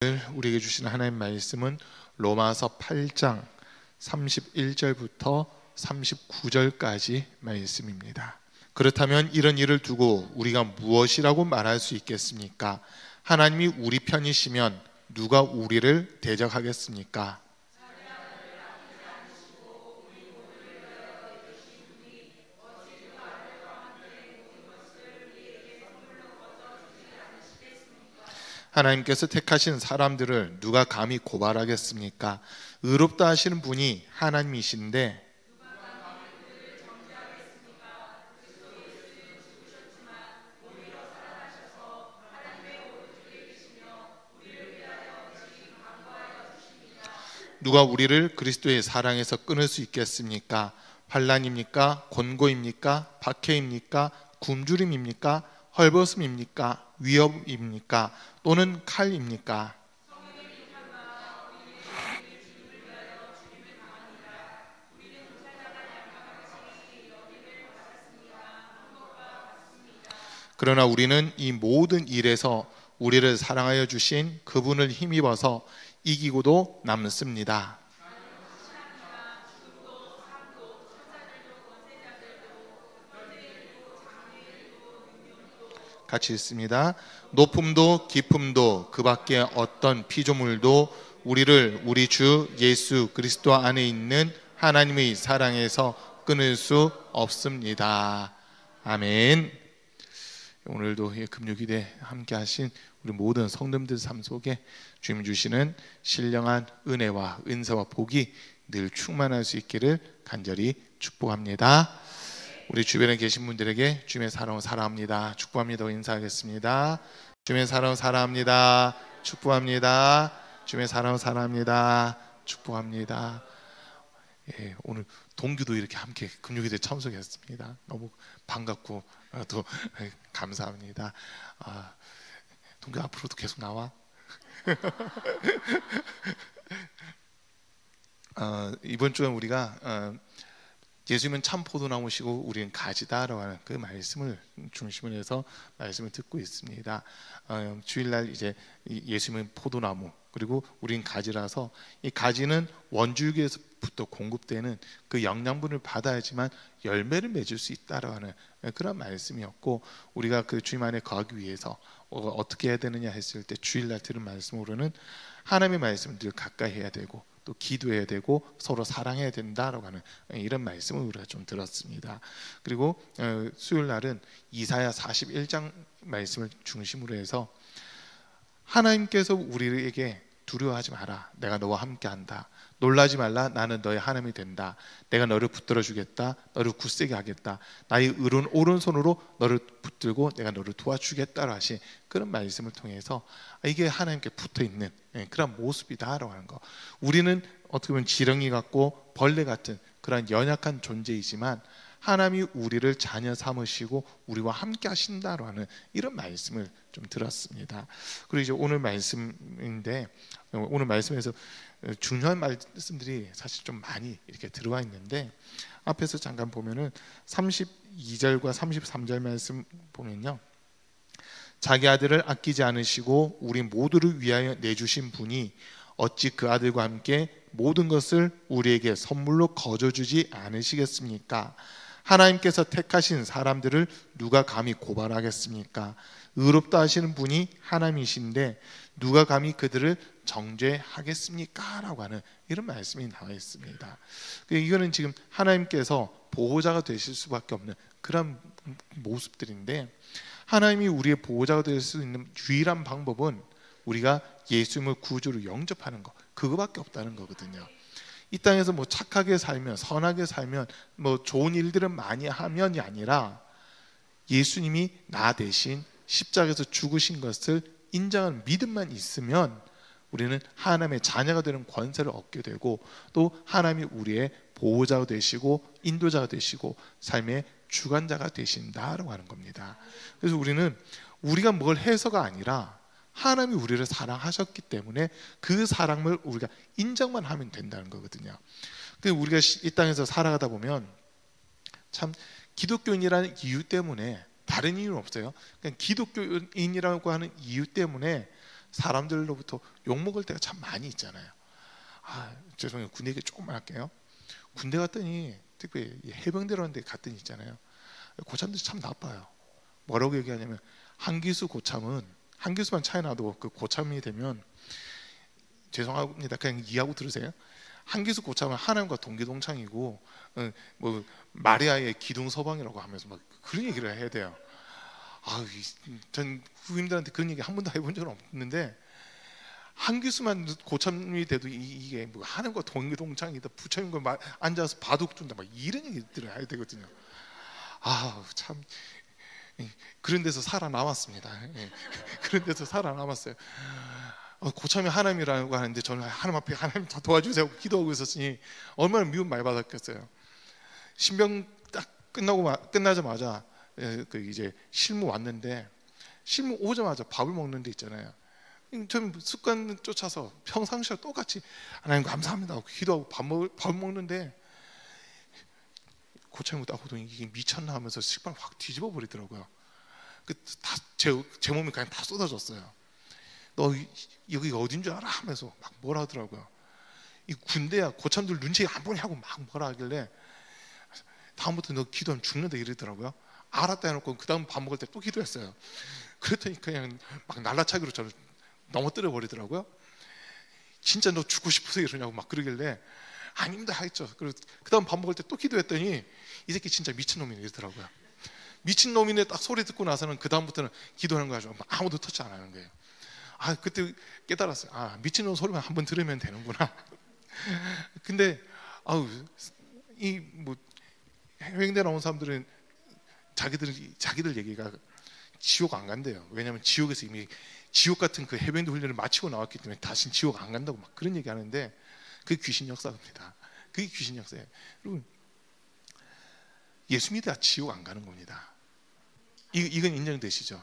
오늘 우리에게 주시는 하나님 말씀은 로마서 8장 31절부터 39절까지 말씀입니다. 그렇다면 이런 일을 두고 우리가 무엇이라고 말할 수 있겠습니까? 하나님이 우리 편이시면 누가 우리를 대적하겠습니까? 하나님께서 택하신 사람들을 누가 감히 고발하겠습니까? 의롭다 하시는 분이 하나님이신데 누가 우리를 그리스도의 사랑에서 끊을 수 있겠습니까? 환난입니까? 권고입니까? 박해입니까? 굶주림입니까? 헐벗음입니까? 위협입니까? 또는 칼입니까? 그러나 우리는 이 모든 일에서 우리를 사랑하여 주신 그분을 힘입어서 이기고도 남습니다. 같이 읽습니다. 높음도 깊음도 그 밖에 어떤 피조물도 우리를 우리 주 예수 그리스도 안에 있는 하나님의 사랑에서 끊을 수 없습니다. 아멘. 오늘도 금요일에 함께 하신 우리 모든 성도님들 삶 속에 주님 주시는 신령한 은혜와 은사와 복이 늘 충만할 수 있기를 간절히 축복합니다. 우리 주변에 계신 분들에게 주님의 사랑을 사랑합니다, 축복합니다 인사하겠습니다. 주님의 사랑을 사랑합니다, 축복합니다. 주님의 사랑을 사랑합니다, 축복합니다. 예, 오늘 동규도 이렇게 함께 금요일에 참석했습니다. 너무 반갑고 또 감사합니다. 동규 앞으로도 계속 나와. 이번 주에 우리가 예수님은 참 포도나무시고 우리는 가지다라고 하는 그 말씀을 중심으로 해서 말씀을 듣고 있습니다. 주일날 이제 예수님은 포도나무 그리고 우리는 가지라서 이 가지는 원줄기에서부터 공급되는 그 영양분을 받아야지만 열매를 맺을 수 있다라고 하는 그런 말씀이었고, 우리가 그 주님 안에 거하기 위해서 어떻게 해야 되느냐 했을 때 주일날 들은 말씀으로는 하나님의 말씀을 늘 가까이 해야 되고 또 기도해야 되고 서로 사랑해야 된다라고 하는 이런 말씀을 우리가 좀 들었습니다. 그리고 수요일 날은 이사야 41장 말씀을 중심으로 해서 하나님께서 우리에게 두려워하지 마라, 내가 너와 함께한다, 놀라지 말라, 나는 너의 하나님이 된다, 내가 너를 붙들어 주겠다, 너를 굳세게 하겠다, 나의 의로운 오른손으로 너를 붙들고 내가 너를 도와주겠다라고 하신 그런 말씀을 통해서 이게 하나님께 붙어있는 그런 모습이다라고 하는 거. 우리는 어떻게 보면 지렁이 같고 벌레 같은 그런 연약한 존재이지만 하나님이 우리를 자녀 삼으시고 우리와 함께 하신다고 하는 이런 말씀을 좀 들었습니다. 그리고 이제 오늘 말씀인데, 오늘 말씀에서 중요한 말씀들이 사실 좀 많이 이렇게 들어와 있는데, 앞에서 잠깐 보면은 32절과 33절 말씀 보면요, 자기 아들을 아끼지 않으시고 우리 모두를 위하여 내주신 분이 어찌 그 아들과 함께 모든 것을 우리에게 선물로 거저주지 않으시겠습니까? 하나님께서 택하신 사람들을 누가 감히 고발하겠습니까? 의롭다 하시는 분이 하나님이신데 누가 감히 그들을 정죄하겠습니까? 라고 하는 이런 말씀이 나와 있습니다. 이거는 지금 하나님께서 보호자가 되실 수밖에 없는 그런 모습들인데, 하나님이 우리의 보호자가 될 수 있는 유일한 방법은 우리가 예수님을 구주로 영접하는 것, 그거밖에 없다는 거거든요. 이 땅에서 뭐 착하게 살면, 선하게 살면, 뭐 좋은 일들을 많이 하면이 아니라 예수님이 나 대신 십자가에서 죽으신 것을 인정하는 믿음만 있으면 우리는 하나님의 자녀가 되는 권세를 얻게 되고, 또 하나님이 우리의 보호자가 되시고 인도자가 되시고 삶의 주관자가 되신다라고 하는 겁니다. 그래서 우리는 우리가 뭘 해서가 아니라 하나님이 우리를 사랑하셨기 때문에 그 사랑을 우리가 인정만 하면 된다는 거거든요. 우리가 이 땅에서 살아가다 보면 참 기독교인이라는 이유 때문에, 다른 이유는 없어요. 그냥 기독교인이라고 하는 이유 때문에 사람들로부터 욕먹을 때가 참 많이 있잖아요. 죄송해요. 군대 얘기 조금만 할게요. 군대 갔더니 특별히 해병대라는 데 갔더니 있잖아요. 고참들이 참 나빠요. 뭐라고 얘기하냐면 한기수 고참은 한기수만 차이 나도 그 고참이 되면 죄송합니다. 그냥 이해하고 들으세요. 한기수 고참은 하나님과 동기동창이고 뭐 마리아의 기둥 서방이라고 하면서 막 그런 얘기를 해야 돼요. 전 후임들한테 그런 얘기 한 번도 해본 적은 없는데 한기수만 고참이 돼도 이게 뭐 하나님과 동기동창이다, 부처님과 앉아서 바둑 둔다, 막 이런 얘기들을 해야 되거든요. 참 그런 데서 살아남았습니다. 그런 데서 살아남았어요. 고참이 하나님이라고 하는데 저는 하나님 앞에 하나님 다 도와주세요 기도하고 있었으니 얼마나 미움 많이 받았겠어요. 신병 딱 끝나자마자 이제 실무 왔는데 실무 오자마자 밥을 먹는 데 있잖아요. 전 습관 쫓아서 평상시와 똑같이 하나님 감사합니다 하고 기도하고 밥 먹는데 고참이 딱 보더니 이게 미쳤나 하면서 식빵 확 뒤집어 버리더라고요. 제 몸이 그냥 다 쏟아졌어요. 너 여기가 어딘 줄 알아? 하면서 막 뭐라 하더라고요. 이 군대야, 고참들 눈치 안 보냐 하고 막 뭐라 하길래 다음부터 너 기도하면 죽는다 이러더라고요. 알았다 해놓고 그 다음 밥 먹을 때 또 기도했어요. 그랬더니 그냥 막 날라차기로 저를 넘어뜨려 버리더라고요. 진짜 너 죽고 싶어서 이러냐고 막 그러길래 아닙니다 했죠. 그리고 그 다음 밥 먹을 때 또 기도했더니 이 새끼 진짜 미친놈이네 이러더라고요. 미친놈이네 딱 소리 듣고 나서는 그 다음부터는 기도하는 거 가지고 아무도 터치 안 하는 거예요. 그때 깨달았어요. 미친놈 소리만 한번 들으면 되는구나. 근데 이 뭐 해병대 나온 사람들은 자기들 얘기가 지옥 안 간대요. 왜냐하면 지옥에서 이미 지옥 같은 그 해병대 훈련을 마치고 나왔기 때문에 다시는 지옥 안 간다고 막 그런 얘기 하는데 그게 귀신 역사입니다. 그게 귀신 역사예요. 여러분 예수 믿어야 지옥 안 가는 겁니다. 이건 인정되시죠?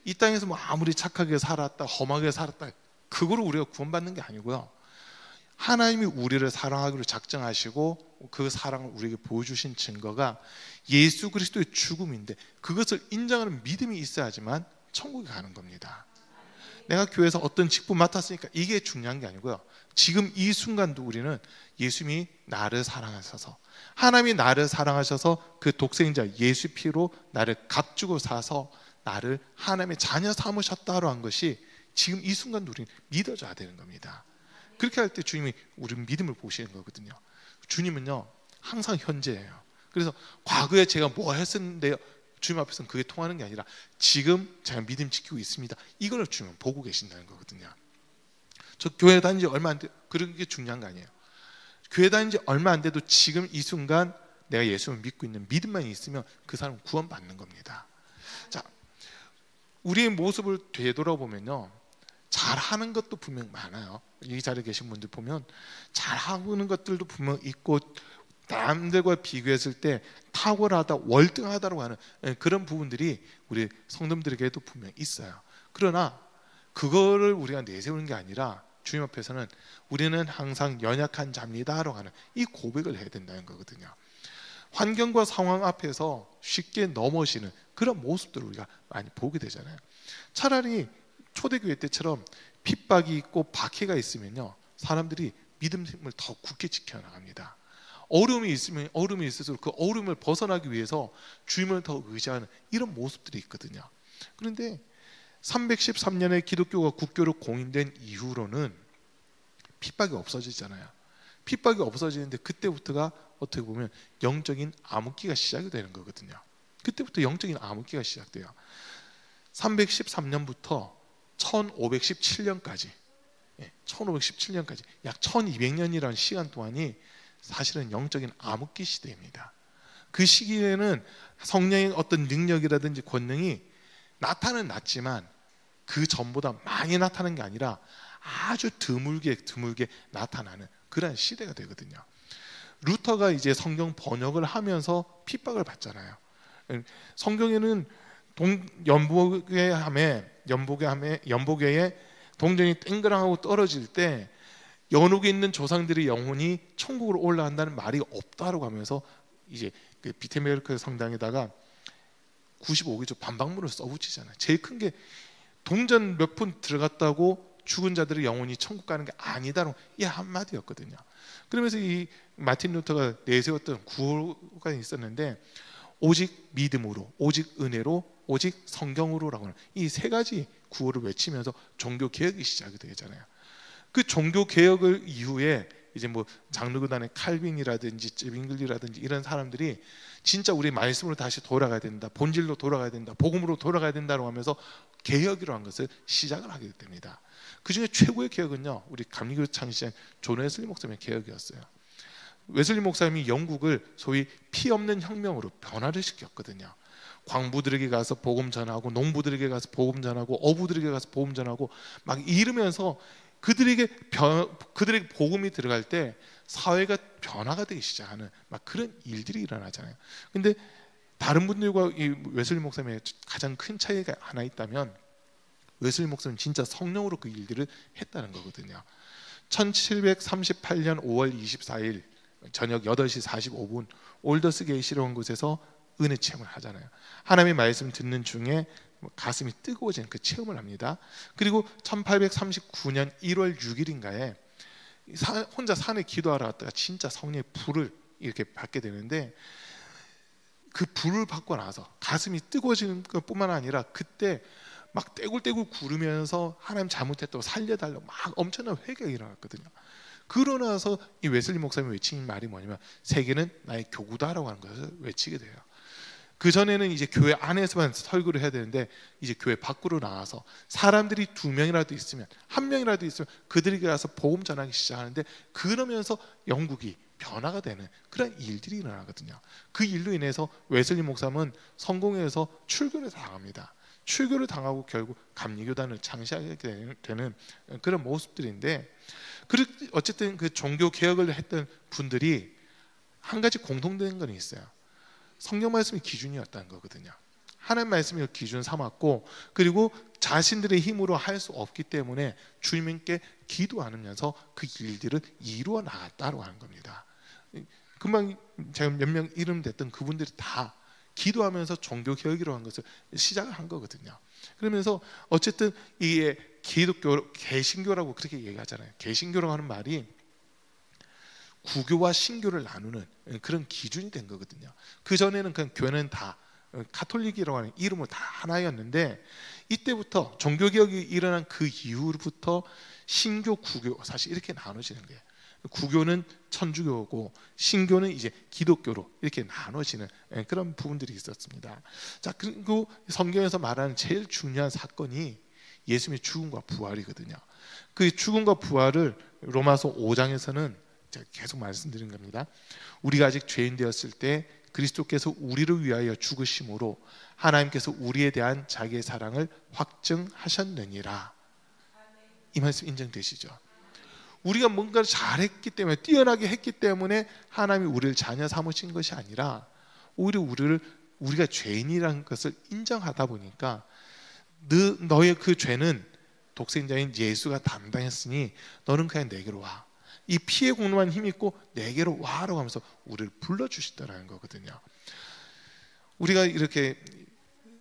이 땅에서 뭐 아무리 착하게 살았다, 험하게 살았다, 그거로 우리가 구원받는 게 아니고요. 하나님이 우리를 사랑하기로 작정하시고 그 사랑을 우리에게 보여주신 증거가 예수 그리스도의 죽음인데 그것을 인정하는 믿음이 있어야지만 천국에 가는 겁니다. 내가 교회에서 어떤 직분 맡았으니까 이게 중요한 게 아니고요. 지금 이 순간도 우리는 예수님이 나를 사랑하셔서, 하나님이 나를 사랑하셔서 그 독생자 예수 피로 나를 값주고 사서 나를 하나님의 자녀 삼으셨다로 한 것이 지금 이 순간도 우리는 믿어져야 되는 겁니다. 그렇게 할 때 주님이 우리 믿음을 보시는 거거든요. 주님은요 항상 현재예요. 그래서 과거에 제가 뭐 했었는데요, 주님 앞에서는 그게 통하는 게 아니라 지금 제가 믿음 지키고 있습니다, 이걸 주님은 보고 계신다는 거거든요. 저 교회 다닌 지 얼마 안 돼, 그런 게 중요한 거 아니에요. 교회 다닌 지 얼마 안 돼도 지금 이 순간 내가 예수를 믿고 있는 믿음만 있으면 그 사람은 구원받는 겁니다. 자, 우리의 모습을 되돌아보면요, 잘하는 것도 분명 많아요. 이 자리에 계신 분들 보면 잘하는 것들도 분명 있고 남들과 비교했을 때 탁월하다, 월등하다고 하는 그런 부분들이 우리 성도들에게도 분명 있어요. 그러나 그거를 우리가 내세우는 게 아니라 주님 앞에서는 우리는 항상 연약한 자입니다라고 하는 이 고백을 해야 된다는 거거든요. 환경과 상황 앞에서 쉽게 넘어지는 그런 모습들을 우리가 많이 보게 되잖아요. 차라리 초대교회 때처럼 핍박이 있고 박해가 있으면요, 사람들이 믿음을 더 굳게 지켜나갑니다. 어려움이 있으면 어려움이 있을수록 그 어려움을 벗어나기 위해서 주님을 더 의지하는 이런 모습들이 있거든요. 그런데 313년에 기독교가 국교로 공인된 이후로는 핍박이 없어지잖아요. 핍박이 없어지는데 그때부터가 어떻게 보면 영적인 암흑기가 시작이 되는 거거든요. 그때부터 영적인 암흑기가 시작돼요. 313년부터 1517년까지 1517년까지 약 1200년이라는 시간 동안이 사실은 영적인 암흑기 시대입니다. 그 시기에는 성령의 어떤 능력이라든지 권능이 나타는 났지만 그 전보다 많이 나타나는 게 아니라 아주 드물게 나타나는 그런 시대가 되거든요. 루터가 이제 성경 번역을 하면서 핍박을 받잖아요. 성경에는 연복의 동전이 땡그랑하고 떨어질 때 연옥에 있는 조상들의 영혼이 천국으로 올라간다는 말이 없다라고 하면서 이제 그 비테메르크 성당에다가 95개조 반박문을 써붙이잖아요. 제일 큰 게 동전 몇 푼 들어갔다고 죽은 자들의 영혼이 천국 가는 게 아니다라는 이 한마디였거든요. 그러면서 이 마틴 루터가 내세웠던 구호가 있었는데, 오직 믿음으로, 오직 은혜로, 오직 성경으로라고 하는 이 세 가지 구호를 외치면서 종교 개혁이 시작이 되잖아요. 그 종교 개혁을 이후에 이제 뭐 장르교단의 칼빈이라든지 쯔빙글리라든지 이런 사람들이 진짜 우리 말씀으로 다시 돌아가야 된다, 본질로 돌아가야 된다, 복음으로 돌아가야 된다고 하면서 개혁이라는 것을 시작을 하게 됩니다. 그 중에 최고의 개혁은요, 우리 감리교 창시자 존 웨슬리 목사님의 개혁이었어요. 웨슬리 목사님이 영국을 소위 피 없는 혁명으로 변화를 시켰거든요. 광부들에게 가서 복음 전하고, 농부들에게 가서 복음 전하고, 어부들에게 가서 복음 전하고 막 이러면서 그들에게 복음이 들어갈 때 사회가 변화가 되기 시작하는 막 그런 일들이 일어나잖아요. 근데 다른 분들과 이 웨슬리 목사님의 가장 큰 차이가 하나 있다면, 웨슬리 목사님은 진짜 성령으로 그 일들을 했다는 거거든요. 1738년 5월 24일 저녁 8시 45분 올더스 게이시라는 곳에서 은혜 체험을 하잖아요. 하나님의 말씀 듣는 중에 가슴이 뜨거워지는 그 체험을 합니다. 그리고 1839년 1월 6일인가에 혼자 산에 기도하러 갔다가 진짜 성령의 불을 이렇게 받게 되는데, 그 불을 받고 나서 가슴이 뜨거워지는 것뿐만 아니라 그때 막 떼굴떼굴 구르면서 하나님 잘못했다고 살려달라고 막 엄청난 회개가 일어났거든요. 그러고 나서 이 웨슬리 목사님이 외친 말이 뭐냐면, 세계는 나의 교구다라고 하는 것을 외치게 돼요. 그 전에는 이제 교회 안에서만 설교를 해야 되는데, 이제 교회 밖으로 나와서 사람들이 2명이라도 있으면, 1명이라도 있으면 그들에게 가서 복음 전하기 시작하는데, 그러면서 영국이 변화가 되는 그런 일들이 일어나거든요. 그 일로 인해서 웨슬리 목사님은 성공해서 출교를 당합니다. 출교를 당하고 결국 감리교단을 창시하게 되는 그런 모습들인데, 어쨌든 그 종교 개혁을 했던 분들이 한 가지 공통된 건 있어요. 성경 말씀이 기준이었다는 거거든요. 하나님 말씀이 기준 삼았고, 그리고 자신들의 힘으로 할 수 없기 때문에 주님께 기도하면서 그 일들을 이루어 나갔다고 하는 겁니다. 금방 제가 몇 명 이름 됐던 그분들이 다 기도하면서 종교 개혁이라고 하는 것을 시작을 한 거거든요. 그러면서 어쨌든 이게 기독교, 개신교라고 그렇게 얘기하잖아요. 개신교라고 하는 말이 구교와 신교를 나누는 그런 기준이 된 거거든요. 그 전에는 그냥 교회는 다 카톨릭이라고 하는 이름은 다 하나였는데, 이때부터 종교 개혁이 일어난 그 이후부터 신교, 구교 사실 이렇게 나눠지는 거예요. 구교는 천주교고 신교는 이제 기독교로 이렇게 나눠지는 그런 부분들이 있었습니다. 자, 그리고 성경에서 말하는 제일 중요한 사건이 예수님의 죽음과 부활이거든요. 그 죽음과 부활을 로마서 5장에서는 제가 계속 말씀드린 겁니다. 우리가 아직 죄인 되었을 때 그리스도께서 우리를 위하여 죽으심으로 하나님께서 우리에 대한 자기의 사랑을 확증하셨느니라. 이 말씀 인정되시죠? 우리가 뭔가를 잘했기 때문에, 뛰어나게 했기 때문에 하나님이 우리를 자녀 삼으신 것이 아니라, 오히려 우리가 죄인이라는 것을 인정하다 보니까 너의 그 죄는 독생자인 예수가 담당했으니 너는 그냥 내게로 와. 이 피의 공로만 힘있고 내게로 와라고 하면서 우리를 불러주시더라는 거거든요. 우리가 이렇게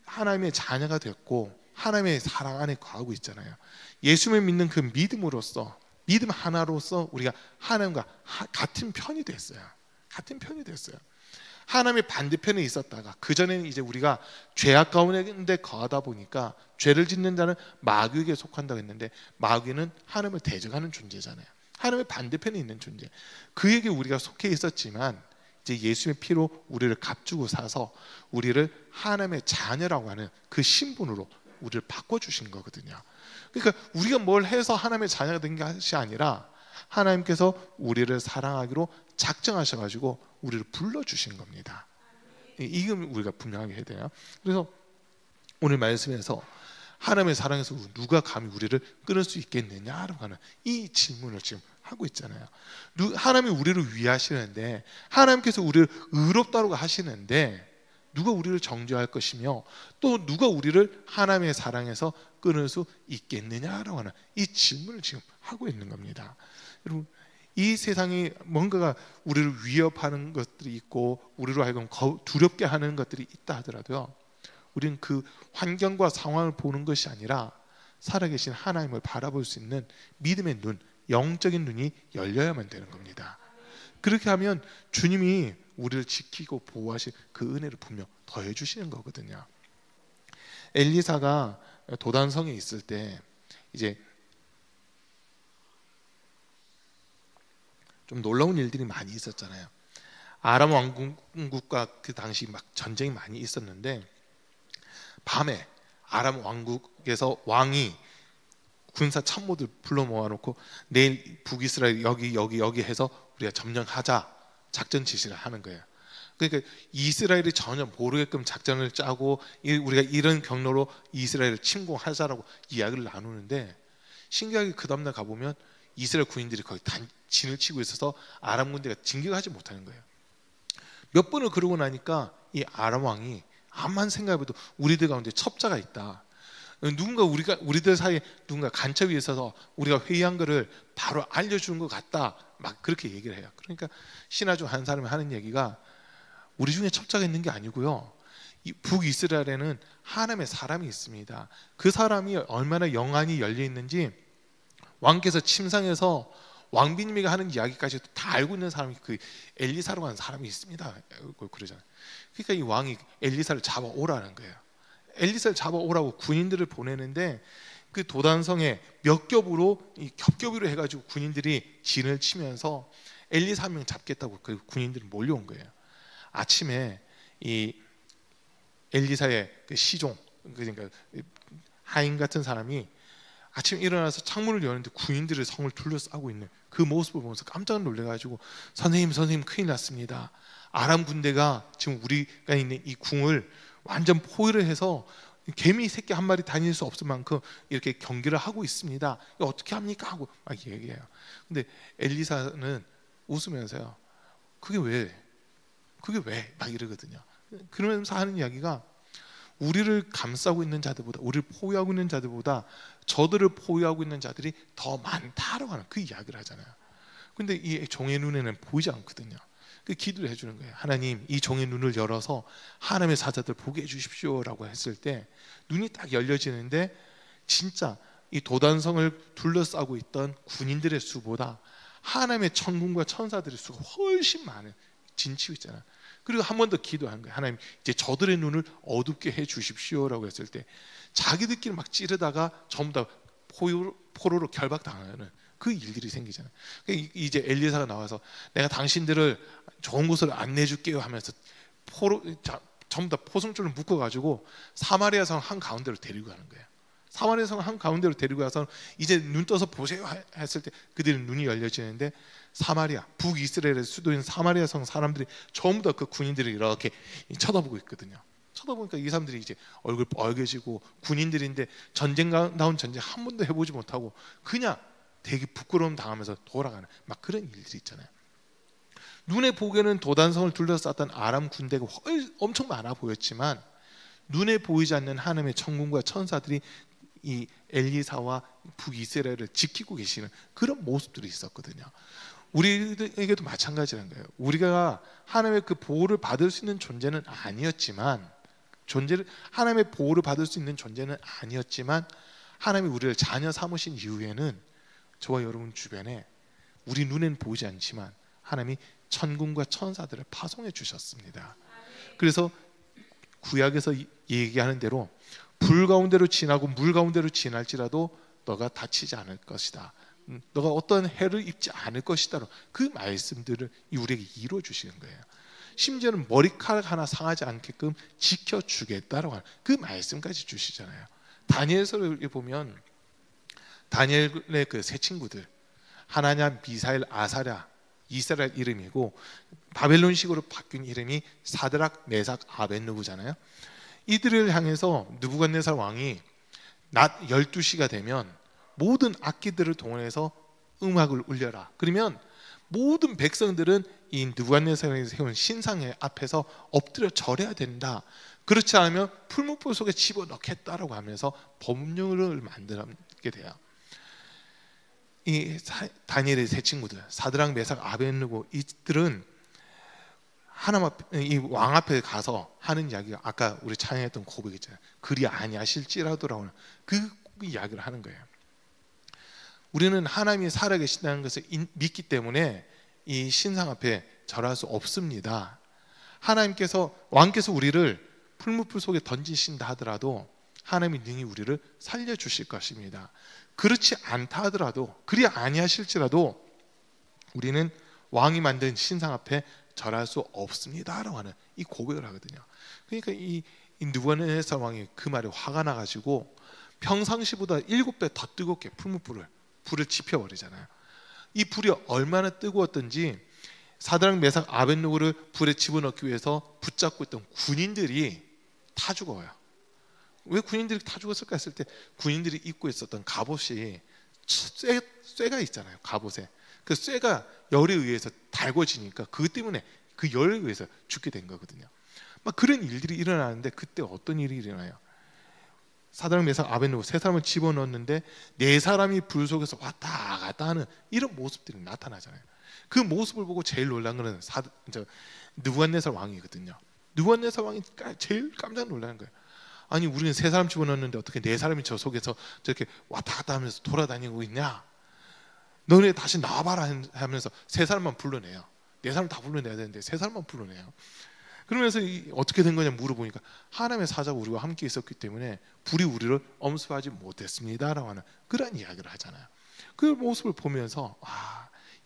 하나님의 자녀가 됐고 하나님의 사랑 안에 거하고 있잖아요. 예수를 믿는 그 믿음으로써, 믿음 하나로서 우리가 하나님과 같은 편이 됐어요. 같은 편이 됐어요. 하나님의 반대편에 있었다가, 그전에는 이제 우리가 죄악 가운데 거하다 보니까 죄를 짓는 자는 마귀에게 속한다고 했는데, 마귀는 하나님을 대적하는 존재잖아요. 하나님의 반대편에 있는 존재. 그에게 우리가 속해 있었지만 이제 예수의 피로 우리를 값주고 사서 우리를 하나님의 자녀라고 하는 그 신분으로 우리를 바꿔주신 거거든요. 그러니까 우리가 뭘 해서 하나님의 자녀가 된 것이 아니라 하나님께서 우리를 사랑하기로 작정하셔가지고 우리를 불러주신 겁니다. 이걸 우리가 분명하게 해야 돼요. 그래서 오늘 말씀에서 하나님의 사랑에서 누가 감히 우리를 끊을 수 있겠느냐라고 하는 이 질문을 지금 하고 있잖아요. 하나님이 우리를 위하시는데, 하나님께서 우리를 의롭다고 하시는데 누가 우리를 정죄할 것이며, 또 누가 우리를 하나님의 사랑에서 끊을 수 있겠느냐라고 하는 이 질문을 지금 하고 있는 겁니다. 여러분, 이 세상에 뭔가가 우리를 위협하는 것들이 있고 우리로 하여금 두렵게 하는 것들이 있다 하더라도요, 우리는 그 환경과 상황을 보는 것이 아니라 살아계신 하나님을 바라볼 수 있는 믿음의 눈, 영적인 눈이 열려야만 되는 겁니다. 그렇게 하면 주님이 우리를 지키고 보호하실 그 은혜를 분명 더해 주시는 거거든요. 엘리사가 도단성에 있을 때 이제 좀 놀라운 일들이 많이 있었잖아요. 아람 왕국과 그 당시 막 전쟁이 많이 있었는데, 밤에 아람 왕국에서 왕이 군사 참모들 불러 모아놓고 내일 북이스라엘 여기 해서 우리가 점령하자 작전 지시를 하는 거예요. 그러니까 이스라엘이 전혀 모르게끔 작전을 짜고 우리가 이런 경로로 이스라엘을 침공하자라고 이야기를 나누는데, 신기하게 그 다음날 가보면 이스라엘 군인들이 거의 진을 치고 있어서 아람 군대가 진격하지 못하는 거예요. 몇 번을 그러고 나니까 이 아람 왕이 암만 생각해도 우리들 가운데 첩자가 있다, 우리들 사이에 누군가 간첩이 있어서 우리가 회의한 거를 바로 알려주는 것 같다, 막 그렇게 얘기를 해요. 그러니까 신하 중 한 사람이 하는 얘기가, 우리 중에 첩자가 있는 게 아니고요, 북이스라엘에는 하나님의 사람이 있습니다. 그 사람이 얼마나 영안이 열려 있는지 왕께서 침상에서 왕비님이 하는 이야기까지도 다 알고 있는 사람이 그 엘리사라고 하는 사람이 있습니다. 그러잖아요. 그러니까 이 왕이 엘리사를 잡아오라는 거예요. 엘리사를 잡아오라고 군인들을 보내는데, 그 도단성에 몇 겹으로 겹겹이로 해가지고 군인들이 진을 치면서 엘리사 한 명 잡겠다고 그 군인들이 몰려온 거예요. 아침에 이 엘리사의 그 시종, 그러니까 하인 같은 사람이 아침에 일어나서 창문을 여는데 군인들의 성을 둘러싸고 있는 그 모습을 보면서 깜짝 놀래가지고, 선생님 큰일 났습니다. 아람 군대가 지금 우리가 있는 이 궁을 완전 포위를 해서 개미 새끼 한 마리 다닐 수 없을 만큼 이렇게 경계를 하고 있습니다. 이거 어떻게 합니까? 하고 막 얘기해요. 근데 엘리사는 웃으면서요, 그게 왜? 막 이러거든요. 그러면서 하는 이야기가, 우리를 감싸고 있는 자들보다, 우리를 포위하고 있는 자들보다 저들을 포위하고 있는 자들이 더 많다라고 하는 그 이야기를 하잖아요. 근데 이 종의 눈에는 보이지 않거든요. 그 기도를 해주는 거예요. 하나님, 이 종의 눈을 열어서 하나님의 사자들 보게 해주십시오라고 했을 때 눈이 딱 열려지는데, 진짜 이 도단성을 둘러싸고 있던 군인들의 수보다 하나님의 천군과 천사들의 수가 훨씬 많은 진치고 있잖아요. 그리고 한 번 더 기도한 거예요. 하나님, 이제 저들의 눈을 어둡게 해 주십시오라고 했을 때 자기들끼리 막 찌르다가 전부 다 포로로 결박당하는 그 일들이 생기잖아요. 이제 엘리사가 나와서 내가 당신들을 좋은 곳으로 안내해 줄게요 하면서 전부 다 포승줄을 묶어가지고 사마리아 성 한가운데로 데리고 가는 거예요. 사마리아 성 한가운데로 데리고 가서 이제 눈 떠서 보세요 했을 때 그들은 눈이 열려지는데, 사마리아, 북이스라엘의 수도인 사마리아 성 사람들이 전부 다 그 군인들을 이렇게 쳐다보고 있거든요. 쳐다보니까 이 사람들이 이제 얼굴 빨개지고, 군인들인데 나온 전쟁 한 번도 해보지 못하고 그냥 되게 부끄러움 당하면서 돌아가는 막 그런 일들이 있잖아요. 눈에 보기에는 도단성을 둘러쌌던 아람 군대가 엄청 많아 보였지만, 눈에 보이지 않는 하나님의 천군과 천사들이 이 엘리사와 북이스라엘을 지키고 계시는 그런 모습들이 있었거든요. 우리에게도 마찬가지라는 거예요. 우리가 하나님의 그 보호를 받을 수 있는 존재는 아니었지만, 하나님의 보호를 받을 수 있는 존재는 아니었지만, 하나님이 우리를 자녀 삼으신 이후에는 저와 여러분 주변에 우리 눈엔 보이지 않지만 하나님이 천군과 천사들을 파송해 주셨습니다. 그래서 구약에서 얘기하는 대로 불 가운데로 지나고 물 가운데로 지날지라도 너가 다치지 않을 것이다, 너가 어떤 해를 입지 않을 것이다, 그 말씀들을 우리에게 이루어 주시는 거예요. 심지어는 머리카락 하나 상하지 않게끔 지켜주겠다라고 하는 그 말씀까지 주시잖아요. 다니엘서를 보면 다니엘의 그 세 친구들, 하나냐, 미사엘, 아사랴, 이스라엘 이름이고 바벨론식으로 바뀐 이름이 사드락, 메삭, 아벳느고잖아요. 이들을 향해서 느부갓네살 왕이 낮 12시가 되면 모든 악기들을 동원해서 음악을 울려라. 그러면 모든 백성들은 이 느부갓네살이 세운 신상의 앞에서 엎드려 절해야 된다. 그렇지 않으면 풀무불 속에 집어넣겠다라고 하면서 법률을 만들게 돼요. 이 다니엘의 세 친구들, 사드락, 메삭, 아벳느고, 이들은 이 왕 앞에 가서 하는 이야기가 아까 우리 찬양했던 고백 있잖아요. 그리 아니하실지라도라고 하는 그 그 이야기를 하는 거예요. 우리는 하나님이 살아계신다는 것을 믿기 때문에 이 신상 앞에 절할 수 없습니다. 하나님께서 왕께서 우리를 풀무불 속에 던지신다 하더라도 하나님이 능히 우리를 살려주실 것입니다. 그렇지 않다 하더라도, 그리 아니하실지라도 우리는 왕이 만든 신상 앞에 절할 수 없습니다라고 하는 이 고백을 하거든요. 그러니까 이 느부갓네살 왕이 그 말에 화가 나가지고 평상시보다 7배 더 뜨겁게 불을 지펴버리잖아요. 이 불이 얼마나 뜨거웠던지 사드락 메삭 아벳느고를 불에 집어넣기 위해서 붙잡고 있던 군인들이 다 죽어요. 왜 군인들이 다 죽었을까 했을 때 군인들이 입고 있었던 갑옷이 쇠가 있잖아요. 갑옷에 그 쇠가 열에 의해서 달궈지니까 그것 때문에 그 열에 의해서 죽게 된 거거든요. 막 그런 일들이 일어나는데 그때 어떤 일이 일어나요? 사드락 메삭 아벳느고 세 사람을 집어넣었는데 네 사람이 불 속에서 왔다 갔다 하는 이런 모습들이 나타나잖아요. 그 모습을 보고 제일 놀란 거는 느부갓네살 왕이거든요. 느부갓네살 왕이 제일 깜짝 놀라는 거예요. 아니 우리는 세 사람 집어넣었는데 어떻게 네 사람이 저 속에서 저렇게 왔다 갔다 하면서 돌아다니고 있냐? 너네 다시 나와봐라 하면서 세 사람만 불러내요. 네 사람 다 불러내야 되는데 세 사람만 불러내요. 그러면서 어떻게 된 거냐 물어보니까 하나님의 사자가 우리와 함께 있었기 때문에 불이 우리를 엄습하지 못했습니다라고 하는 그런 이야기를 하잖아요. 그 모습을 보면서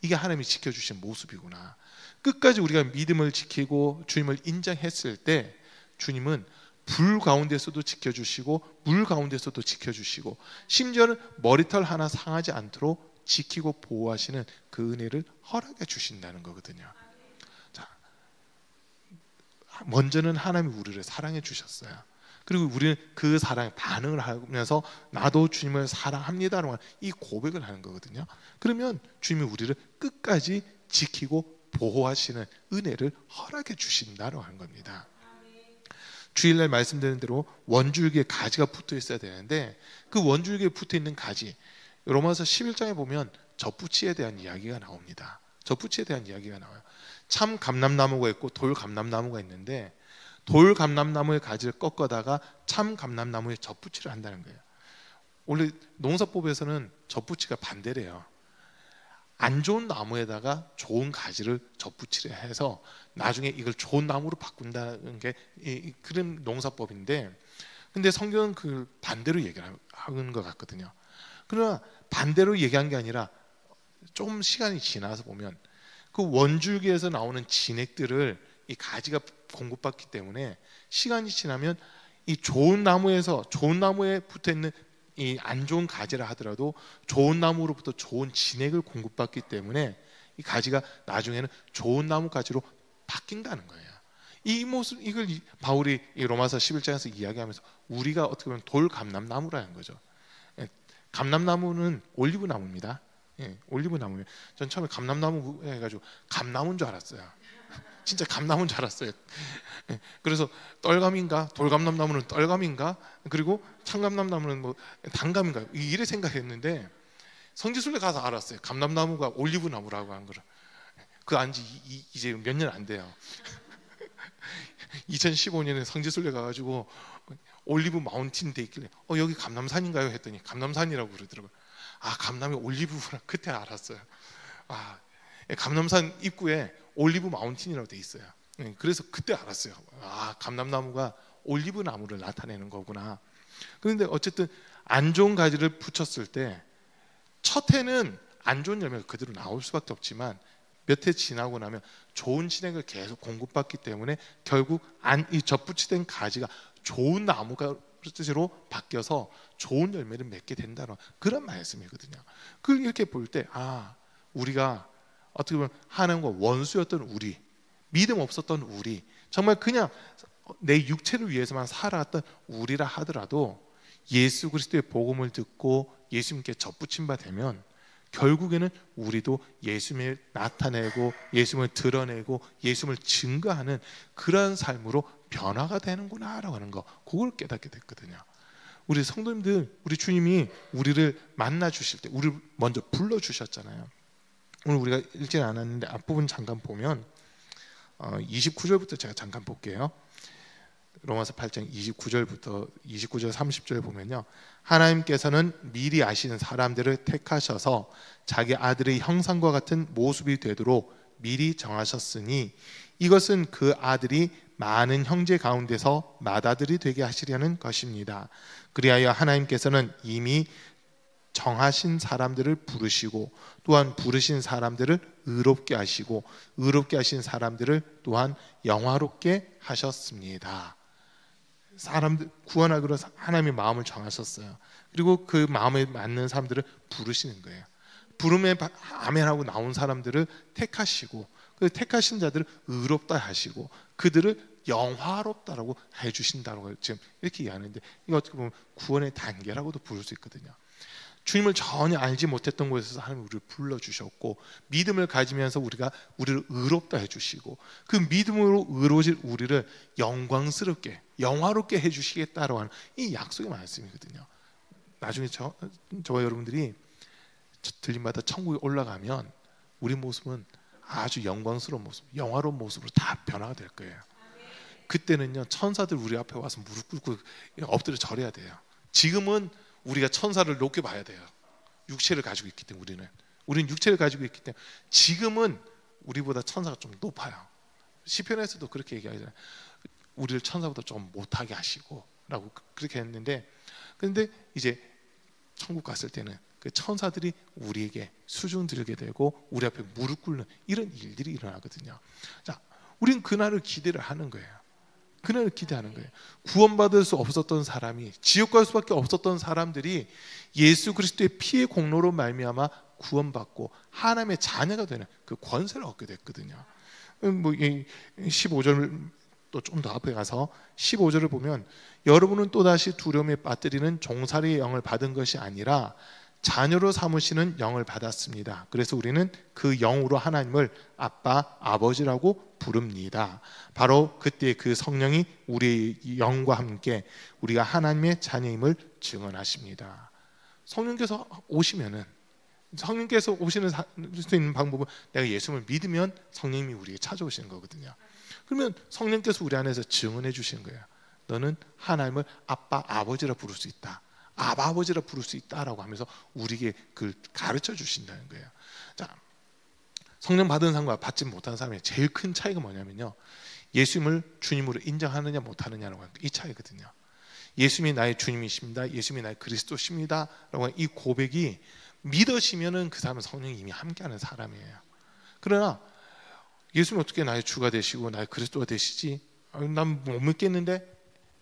이게 하나님이 지켜주신 모습이구나. 끝까지 우리가 믿음을 지키고 주님을 인정했을 때 주님은 불 가운데서도 지켜주시고 물 가운데서도 지켜주시고 심지어는 머리털 하나 상하지 않도록 지키고 보호하시는 그 은혜를 허락해 주신다는 거거든요. 자, 먼저는 하나님이 우리를 사랑해 주셨어요. 그리고 우리는 그 사랑에 반응을 하면서 나도 주님을 사랑합니다라고 이 고백을 하는 거거든요. 그러면 주님이 우리를 끝까지 지키고 보호하시는 은혜를 허락해 주신다고 하는 겁니다. 주일날 말씀드린 대로 원줄기에 가지가 붙어 있어야 되는데 그 원줄기에 붙어 있는 가지, 로마서 11장에 보면 젖붙이에 대한 이야기가 나옵니다. 젖붙이에 대한 이야기가 나와요. 참 감람나무가 있고 돌 감람나무가 있는데 돌 감람나무의 가지를 꺾어다가 참 감람나무에 젖붙이를 한다는 거예요. 원래 농사법에서는 젖붙이가 반대래요. 안 좋은 나무에다가 좋은 가지를 젖붙이려 해서 나중에 이걸 좋은 나무로 바꾼다는 게 그런 농사법인데, 근데 성경은 그 반대로 얘기를 하는 것 같거든요. 그러나 반대로 얘기한 게 아니라 좀 시간이 지나서 보면 그 원줄기에서 나오는 진액들을 이 가지가 공급받기 때문에 시간이 지나면 이 좋은 나무에 붙어 있는 이 안 좋은 가지라 하더라도 좋은 나무로부터 좋은 진액을 공급받기 때문에 이 가지가 나중에는 좋은 나무 가지로 바뀐다는 거예요. 이 모습, 이걸 바울이 이 로마서 11장에서 이야기하면서 우리가 어떻게 보면 돌 감람나무라는 거죠. 감람나무는 올리브 나무입니다. 올리브 나무예요. 전 처음에 감람나무 해가지고 감나무인 줄 알았어요. 진짜 감나무인 줄 알았어요. 그래서 떨감인가, 돌감람나무는 떨감인가, 그리고 참감람나무는 뭐 단감인가 이래 생각했는데 성지순례 가서 알았어요. 감람나무가 올리브 나무라고 한 거를. 그 안지 이제 몇 년 안 돼요. 2015년에 성지순례 가가지고 올리브 마운틴 돼 있길래 여기 감남산인가요? 했더니 감남산이라고 그러더라고요. 감남이 올리브구나. 그때 알았어요. 감남산 입구에 올리브 마운틴이라고 돼 있어요. 그래서 그때 알았어요. 감람나무가 올리브 나무를 나타내는 거구나. 그런데 어쨌든 안 좋은 가지를 붙였을 때 첫 해는 안 좋은 열매가 그대로 나올 수밖에 없지만 몇 해 지나고 나면 좋은 진액을 계속 공급받기 때문에 결국 이 젖붙이된 가지가 좋은 나무가 뜻으로 바뀌어서 좋은 열매를 맺게 된다는 그런 말씀이거든요. 그걸 이렇게 볼 때 우리가 어떻게 보면 하나님과 원수였던 우리, 믿음 없었던 우리, 정말 그냥 내 육체를 위해서만 살아왔던 우리라 하더라도 예수 그리스도의 복음을 듣고 예수님께 젖붙임 바 되면 결국에는 우리도 예수님을 나타내고 예수님을 드러내고 예수님을 증거하는 그런 삶으로 변화가 되는구나라고 하는 거, 그걸 깨닫게 됐거든요. 우리 성도님들, 우리 주님이 우리를 만나 주실 때 우리를 먼저 불러 주셨잖아요. 오늘 우리가 읽지 않았는데 앞부분 잠깐 보면 29절부터 제가 잠깐 볼게요. 로마서 8장 29절부터 29절 30절 보면요, 하나님께서는 미리 아시는 사람들을 택하셔서 자기 아들의 형상과 같은 모습이 되도록 미리 정하셨으니 이것은 그 아들이 많은 형제 가운데서 맏아들이 되게 하시려는 것입니다. 그리하여 하나님께서는 이미 정하신 사람들을 부르시고 또한 부르신 사람들을 의롭게 하시고 의롭게 하신 사람들을 또한 영화롭게 하셨습니다. 사람들 구원하기로 하나님의 마음을 정하셨어요. 그리고 그 마음에 맞는 사람들을 부르시는 거예요. 부름에 아멘하고 나온 사람들을 택하시고 그 택하신 자들을 의롭다 하시고 그들을 영화롭다라고 해주신다고 지금 이렇게 이해하는데, 이거 어떻게 보면 구원의 단계라고도 부를 수 있거든요. 주님을 전혀 알지 못했던 곳에서 하나님 우리를 불러주셨고 믿음을 가지면서 우리를 의롭다 해주시고 그 믿음으로 의로워질 우리를 영광스럽게 영화롭게 해주시겠다라고 하는 이 약속의 말씀이거든요. 나중에 저와 여러분들이 들림마다 천국에 올라가면 우리 모습은 아주 영광스러운 모습, 영화로운 모습으로 다 변화가 될 거예요. 그때는요, 천사들 우리 앞에 와서 무릎 꿇고 엎드려 절해야 돼요. 지금은 우리가 천사를 높게 봐야 돼요. 육체를 가지고 있기 때문에 우리는 육체를 가지고 있기 때문에 지금은 우리보다 천사가 좀 높아요. 시편에서도 그렇게 얘기하잖아요. 우리를 천사보다 좀 못하게 하시고 라고 그렇게 했는데, 그런데 이제 천국 갔을 때는 그 천사들이 우리에게 수중 들게 되고 우리 앞에 무릎 꿇는 이런 일들이 일어나거든요. 자, 우리는 그날을 기대를 하는 거예요. 그날을 기대하는 거예요. 구원받을 수 없었던 사람이, 지옥 갈 수밖에 없었던 사람들이 예수 그리스도의 피의 공로로 말미암아 구원받고 하나님의 자녀가 되는 그 권세를 얻게 됐거든요. 뭐 15절 또 좀 더 앞에 가서 15절을 보면 여러분은 또다시 두려움에 빠뜨리는 종살이의 영을 받은 것이 아니라 자녀로 삼으시는 영을 받았습니다. 그래서 우리는 그 영으로 하나님을 아빠, 아버지라고 부릅니다. 바로 그때 그 성령이 우리의 영과 함께 우리가 하나님의 자녀임을 증언하십니다. 성령께서 오시면은, 성령께서 오시는 수 있는 방법은 내가 예수님을 믿으면 성령님이 우리에게 찾아오시는 거거든요. 그러면 성령께서 우리 안에서 증언해 주시는 거예요. 너는 하나님을 아빠, 아버지라 부를 수 있다. 아버지라 부를 수 있다라고 하면서 우리에게 그걸 가르쳐 주신다는 거예요. 자, 성령 받은 사람과 받지 못한 사람의 제일 큰 차이가 뭐냐면요, 예수님을 주님으로 인정하느냐 못하느냐라고 하는 이 차이거든요. 예수님이 나의 주님이십니다, 예수님이 나의 그리스도십니다 라고 하는 이 고백이 믿으시면은 그 사람은 성령이 이미 함께하는 사람이에요. 그러나 예수님 어떻게 나의 주가 되시고 나의 그리스도가 되시지? 난 못 믿겠는데?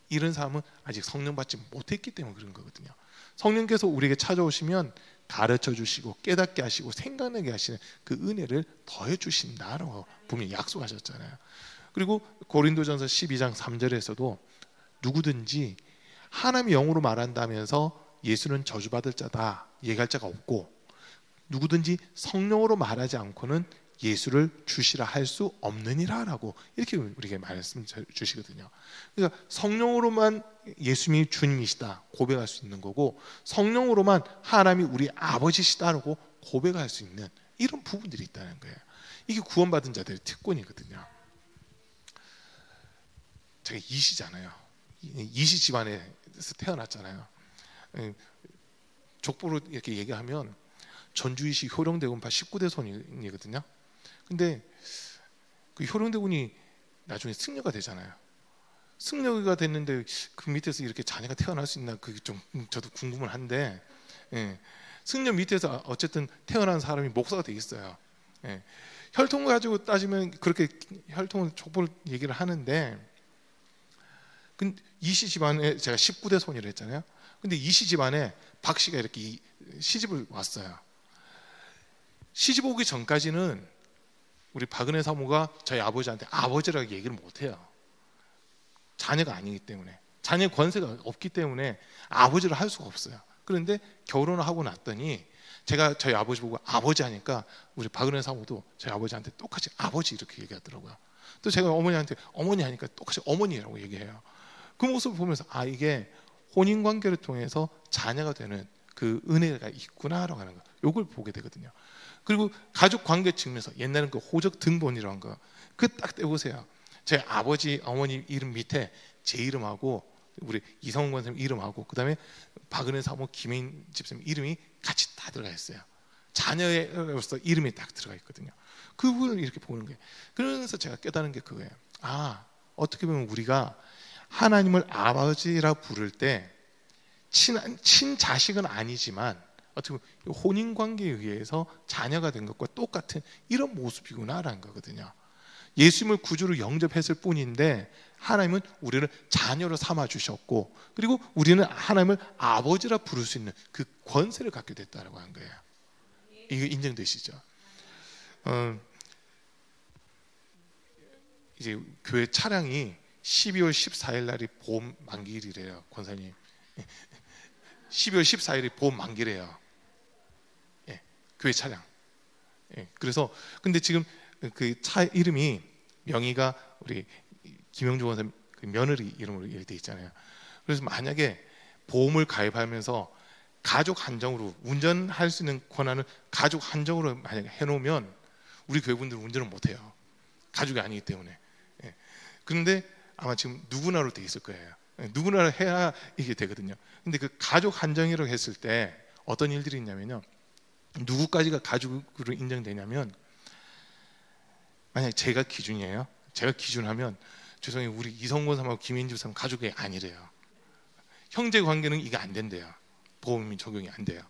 이런 사람은 아직 성령 받지 못했기 때문에 그런 거거든요. 성령께서 우리에게 찾아오시면 가르쳐 주시고 깨닫게 하시고 생각나게 하시는 그 은혜를 더해 주신다라고 분명히 약속하셨잖아요. 그리고 고린도전서 12장 3절에서도 누구든지 하나님의 영으로 말한다면서 예수는 저주받을 자다 얘기할 자가 없고, 누구든지 성령으로 말하지 않고는 예수를 주시라 할 수 없느니라라고 이렇게 우리에게 말씀 주시거든요. 그러니까 성령으로만 예수님이 주님이시다 고백할 수 있는 거고, 성령으로만 하나님이 우리 아버지시다라고 고백할 수 있는 이런 부분들이 있다는 거예요. 이게 구원받은 자들의 특권이거든요. 제가 이시잖아요. 이시 집안에서 태어났잖아요. 족보로 이렇게 얘기하면 전주이시 효령대군파 19대 손이거든요. 근데 그 효령대군이 나중에 승려가 되잖아요. 승려가 됐는데 그 밑에서 이렇게 자녀가 태어날 수 있나, 그게 좀 저도 궁금은 한데, 승려 밑에서 어쨌든 태어난 사람이 목사가 돼 있어요. 혈통을 가지고 따지면 그렇게 혈통을 족보를 얘기를 하는데, 근데 이씨 집안에 제가 19대 손이라 했잖아요. 근데 이씨 집안에 박 씨가 이렇게 시집을 왔어요. 시집 오기 전까지는 우리 박은혜 사모가 저희 아버지한테 아버지라고 얘기를 못해요. 자녀가 아니기 때문에, 자녀 권세가 없기 때문에 아버지를 할 수가 없어요. 그런데 결혼을 하고 났더니 제가 저희 아버지 보고 아버지 하니까 우리 박은혜 사모도 저희 아버지한테 똑같이 아버지 이렇게 얘기하더라고요. 또 제가 어머니한테 어머니 하니까 똑같이 어머니라고 얘기해요. 그 모습을 보면서 아, 이게 혼인관계를 통해서 자녀가 되는 그 은혜가 있구나라고 하는 거, 이걸 보게 되거든요. 그리고 가족 관계 측면에서 옛날에는 그 호적 등본이라는 거, 그 딱 떼보세요. 제 아버지 어머니 이름 밑에 제 이름하고 우리 이성훈 권사님 이름하고 그다음에 박은혜 사모 김혜인 집사님 이름이 같이 다 들어가 있어요. 자녀로서 이름이 딱 들어가 있거든요. 그분을 이렇게 보는 거예요. 그러면서 제가 깨달은 게 그거예요. 어떻게 보면 우리가 하나님을 아버지라 부를 때 친자식은 아니지만 어떻게 보면 혼인관계에 의해서 자녀가 된 것과 똑같은 이런 모습이구나라는 거거든요. 예수님을 구주로 영접했을 뿐인데 하나님은 우리를 자녀로 삼아 주셨고, 그리고 우리는 하나님을 아버지라 부를 수 있는 그 권세를 갖게 됐다고 한 거예요. 이거 인정되시죠? 이제 교회 차량이 12월 14일 날이 보험 만기일이래요, 권사님. 12월 14일이 보험 만기래요. 예, 교회 차량. 예, 그래서 근데 지금 그 차 이름이 명의가 우리 김영주 권사님 그 며느리 이름으로 돼 있잖아요. 그래서 만약에 보험을 가입하면서 가족 한정으로 운전할 수 있는 권한을 가족 한정으로 만약에 해놓으면 우리 교회분들은 운전을 못해요. 가족이 아니기 때문에. 예. 그런데 아마 지금 누구나로 돼 있을 거예요. 예. 누구나 해야 이게 되거든요. 근데 그 가족 한정이라고 했을 때 어떤 일들이 있냐면요, 누구까지가 가족으로 인정되냐면, 만약 제가 기준이에요. 제가 기준하면 죄송해요, 우리 이성권 사람하고 김인주 사람 가족이 아니래요. 형제 관계는 이게 안 된대요. 보험이 적용이 안 돼요.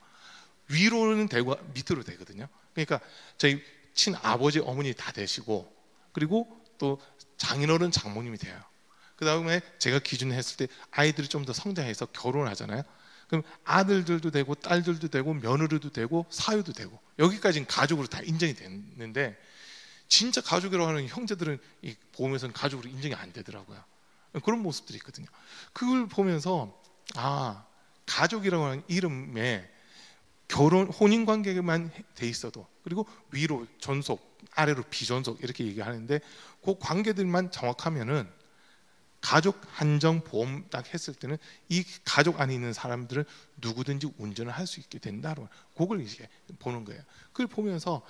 위로는 되고 밑으로 되거든요. 그러니까 저희 친아버지 어머니 다 되시고, 그리고 또 장인어른 장모님이 돼요. 그 다음에 제가 기준했을 때 아이들이 좀 더 성장해서 결혼을 하잖아요. 그럼 아들들도 되고 딸들도 되고 며느리도 되고 사유도 되고, 여기까지는 가족으로 다 인정이 됐는데 진짜 가족이라고 하는 형제들은 이 보험에서는 가족으로 인정이 안 되더라고요. 그런 모습들이 있거든요. 그걸 보면서 가족이라고 하는 이름에 결혼 혼인관계만 돼 있어도, 그리고 위로 전속 아래로 비전속 이렇게 얘기하는데 그 관계들만 정확하면은 가족 한정 보험 딱 했을 때는 이 가족 안에 있는 사람들은 누구든지 운전을 할 수 있게 된다고, 그걸 이제 보는 거예요. 그걸 보면서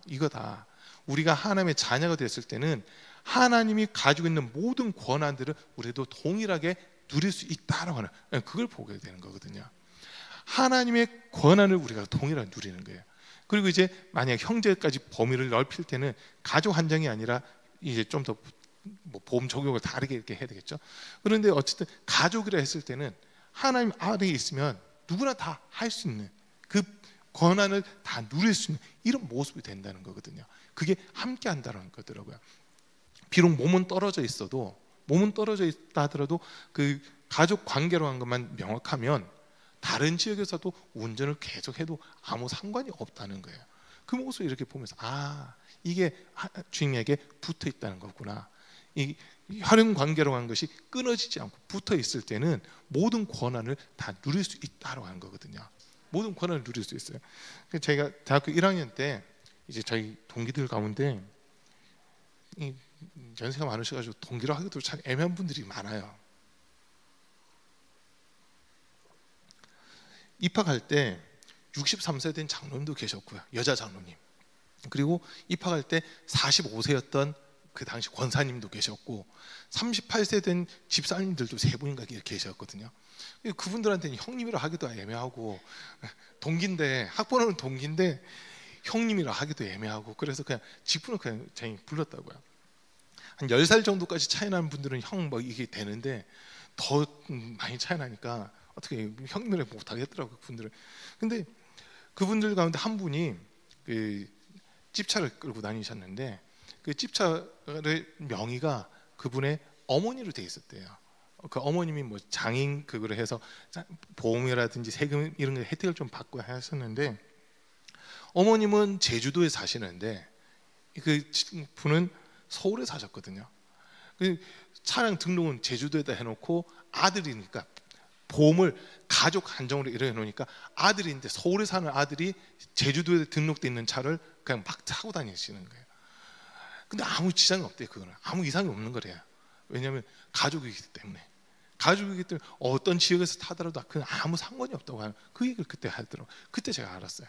이거다. 우리가 하나님의 자녀가 됐을 때는 하나님이 가지고 있는 모든 권한들을 우리도 동일하게 누릴 수 있다라고 하는, 그걸 보게 되는 거거든요. 하나님의 권한을 우리가 동일하게 누리는 거예요. 그리고 이제 만약 형제까지 범위를 넓힐 때는 가족 한정이 아니라 이제 좀 더 보험 적용을 다르게 이렇게 해야 되겠죠. 그런데 어쨌든 가족이라 했을 때는 하나님 아래에 있으면 누구나 다 할 수 있는 그 권한을 다 누릴 수 있는 이런 모습이 된다는 거거든요. 그게 함께 한다는 거더라고요. 비록 몸은 떨어져 있다 하더라도 그 가족 관계로 한 것만 명확하면 다른 지역에서도 운전을 계속해도 아무 상관이 없다는 거예요. 그 모습을 이렇게 보면서 이게 주님에게 붙어 있다는 거구나. 이 혈연 관계로 한 것이 끊어지지 않고 붙어 있을 때는 모든 권한을 다 누릴 수 있다고 하는 거거든요. 모든 권한을 누릴 수 있어요. 제가 대학교 1학년 때 이제 저희 동기들 가운데 연세가 많으셔가지고 동기로 하기도 참 애매한 분들이 많아요. 입학할 때 63세 된 장로님도 계셨고요, 여자 장로님. 그리고 입학할 때 45세였던 그 당시 권사님도 계셨고 38세 된 집사님들도 세 분인가 계셨거든요. 그분들한테는 형님이라 하기도 애매하고, 동기인데 학번은 동기인데 형님이라 하기도 애매하고, 그래서 그냥 직분을 그냥 저희 불렀다고요. 한 10살 정도까지 차이 나는 분들은 형 이게 되는데 더 많이 차이 나니까 어떻게 형님이라 못 하겠더라고요, 그분들은. 근데 그분들 가운데 한 분이 그 집차를 끌고 다니셨는데 그 집차의 명의가 그분의 어머니로 돼 있었대요. 그 어머님이 뭐 장인 그거를 해서 보험이라든지 세금 이런 거 혜택을 좀 받고 하셨는데, 어머님은 제주도에 사시는데 그 분은 서울에 사셨거든요. 그 차량 등록은 제주도에다 해놓고 아들이니까 보험을 가족 한정으로 이렇게 해놓으니까 아들인데 서울에 사는 아들이 제주도에 등록돼 있는 차를 그냥 막 타고 다니시는 거예요. 근데 아무 지장이 없대요. 그거는 아무 이상이 없는 거래요. 왜냐하면 가족이기 때문에. 가족이기 때문에 어떤 지역에서 타더라도 그건 아무 상관이 없다고 하는 그 얘기를 그때 하더라고요. 그때 제가 알았어요.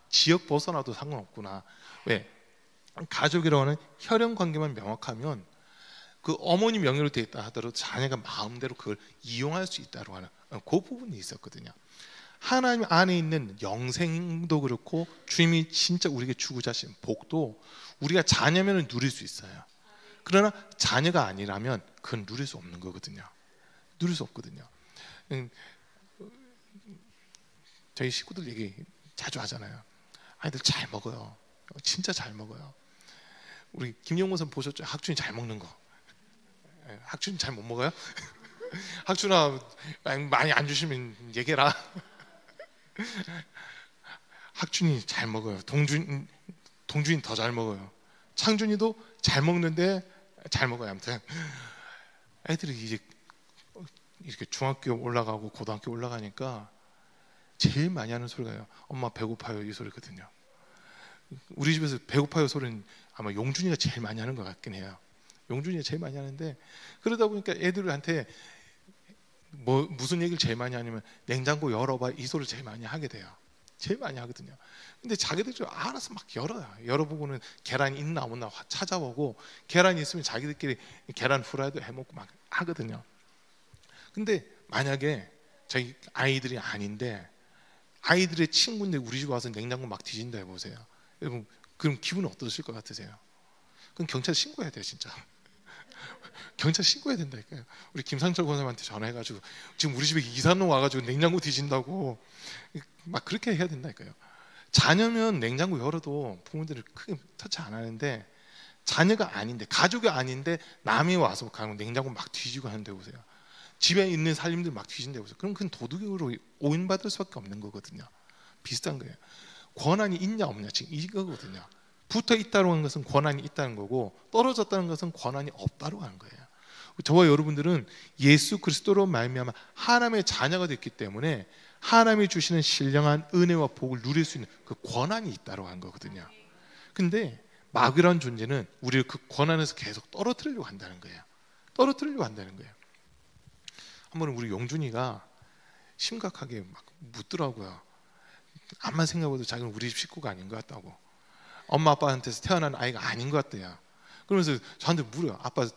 지역 벗어나도 상관없구나. 왜? 가족이라고 하는 혈연 관계만 명확하면 그 어머니 명의로 되어 있다 하더라도 자녀가 마음대로 그걸 이용할 수 있다고 하는 그 부분이 있었거든요. 하나님 안에 있는 영생도 그렇고 주님이 진짜 우리에게 주고자 하신 복도 우리가 자녀면은 누릴 수 있어요. 그러나 자녀가 아니라면 그건 누릴 수 없는 거거든요. 누릴 수 없거든요. 저희 식구들 얘기 자주 하잖아요. 아이들 잘 먹어요. 진짜 잘 먹어요. 우리 김영모 선 보셨죠? 학준이 잘 먹는 거. 학준이 잘 못 먹어요? 학준아 많이 안 주시면 얘기해라. 학준이 잘 먹어요. 동준이 더 잘 먹어요. 창준이도 잘 먹는데 잘 먹어요. 아무튼 애들이 이제 이렇게 중학교 올라가고 고등학교 올라가니까 제일 많이 하는 소리가요. 엄마 배고파요 이 소리거든요. 우리 집에서 배고파요 소리는 아마 용준이가 제일 많이 하는 것 같긴 해요. 용준이가 제일 많이 하는데 그러다 보니까 애들한테 무슨 얘기를 제일 많이 하냐면 냉장고 열어봐 이 소리를 제일 많이 하게 돼요. 제일 많이 하거든요. 근데 자기들 좀 알아서 막 열어요. 열어보고는 계란이 있나 없나 찾아보고 계란이 있으면 자기들끼리 계란 후라이도 해먹고 막 하거든요. 근데 만약에 저희 아이들이 아닌데 아이들의 친구인데 우리 집 와서 냉장고 막 뒤진다 해보세요. 여러분 그럼 기분 어떠실 것 같으세요? 그럼 경찰 신고해야 돼요 진짜. 경찰 신고해야 된다니까요. 우리 김상철 권사님한테 전화해가지고 지금 우리 집에 이사놈 와가지고 냉장고 뒤진다고 막 그렇게 해야 된다니까요. 자녀면 냉장고 열어도 부모들은 크게 터치 안 하는데 자녀가 아닌데 가족이 아닌데 남이 와서 냉장고 막 뒤지고 하는데 보세요. 집에 있는 살림들 막 뒤진다고 보세요. 그럼 그건 도둑으로 오인받을 수밖에 없는 거거든요. 비슷한 거예요. 권한이 있냐 없냐 지금 이거거든요. 붙어 있다고 하는 것은 권한이 있다는 거고 떨어졌다는 것은 권한이 없다고 하는 거예요. 저와 여러분들은 예수 그리스도로 말미암아 하나님의 자녀가 됐기 때문에 하나님이 주시는 신령한 은혜와 복을 누릴 수 있는 그 권한이 있다고 하는 거거든요. 근데 마귀라는 존재는 우리를 그 권한에서 계속 떨어뜨리려고 한다는 거예요. 떨어뜨리려고 한다는 거예요. 한 번은 우리 용준이가 심각하게 막 묻더라고요. 암만 생각해도 자기는 우리 집 식구가 아닌 것 같다고. 엄마 아빠한테서 태어난 아이가 아닌 것 같대요. 그러면서 저한테 물어요. 아빠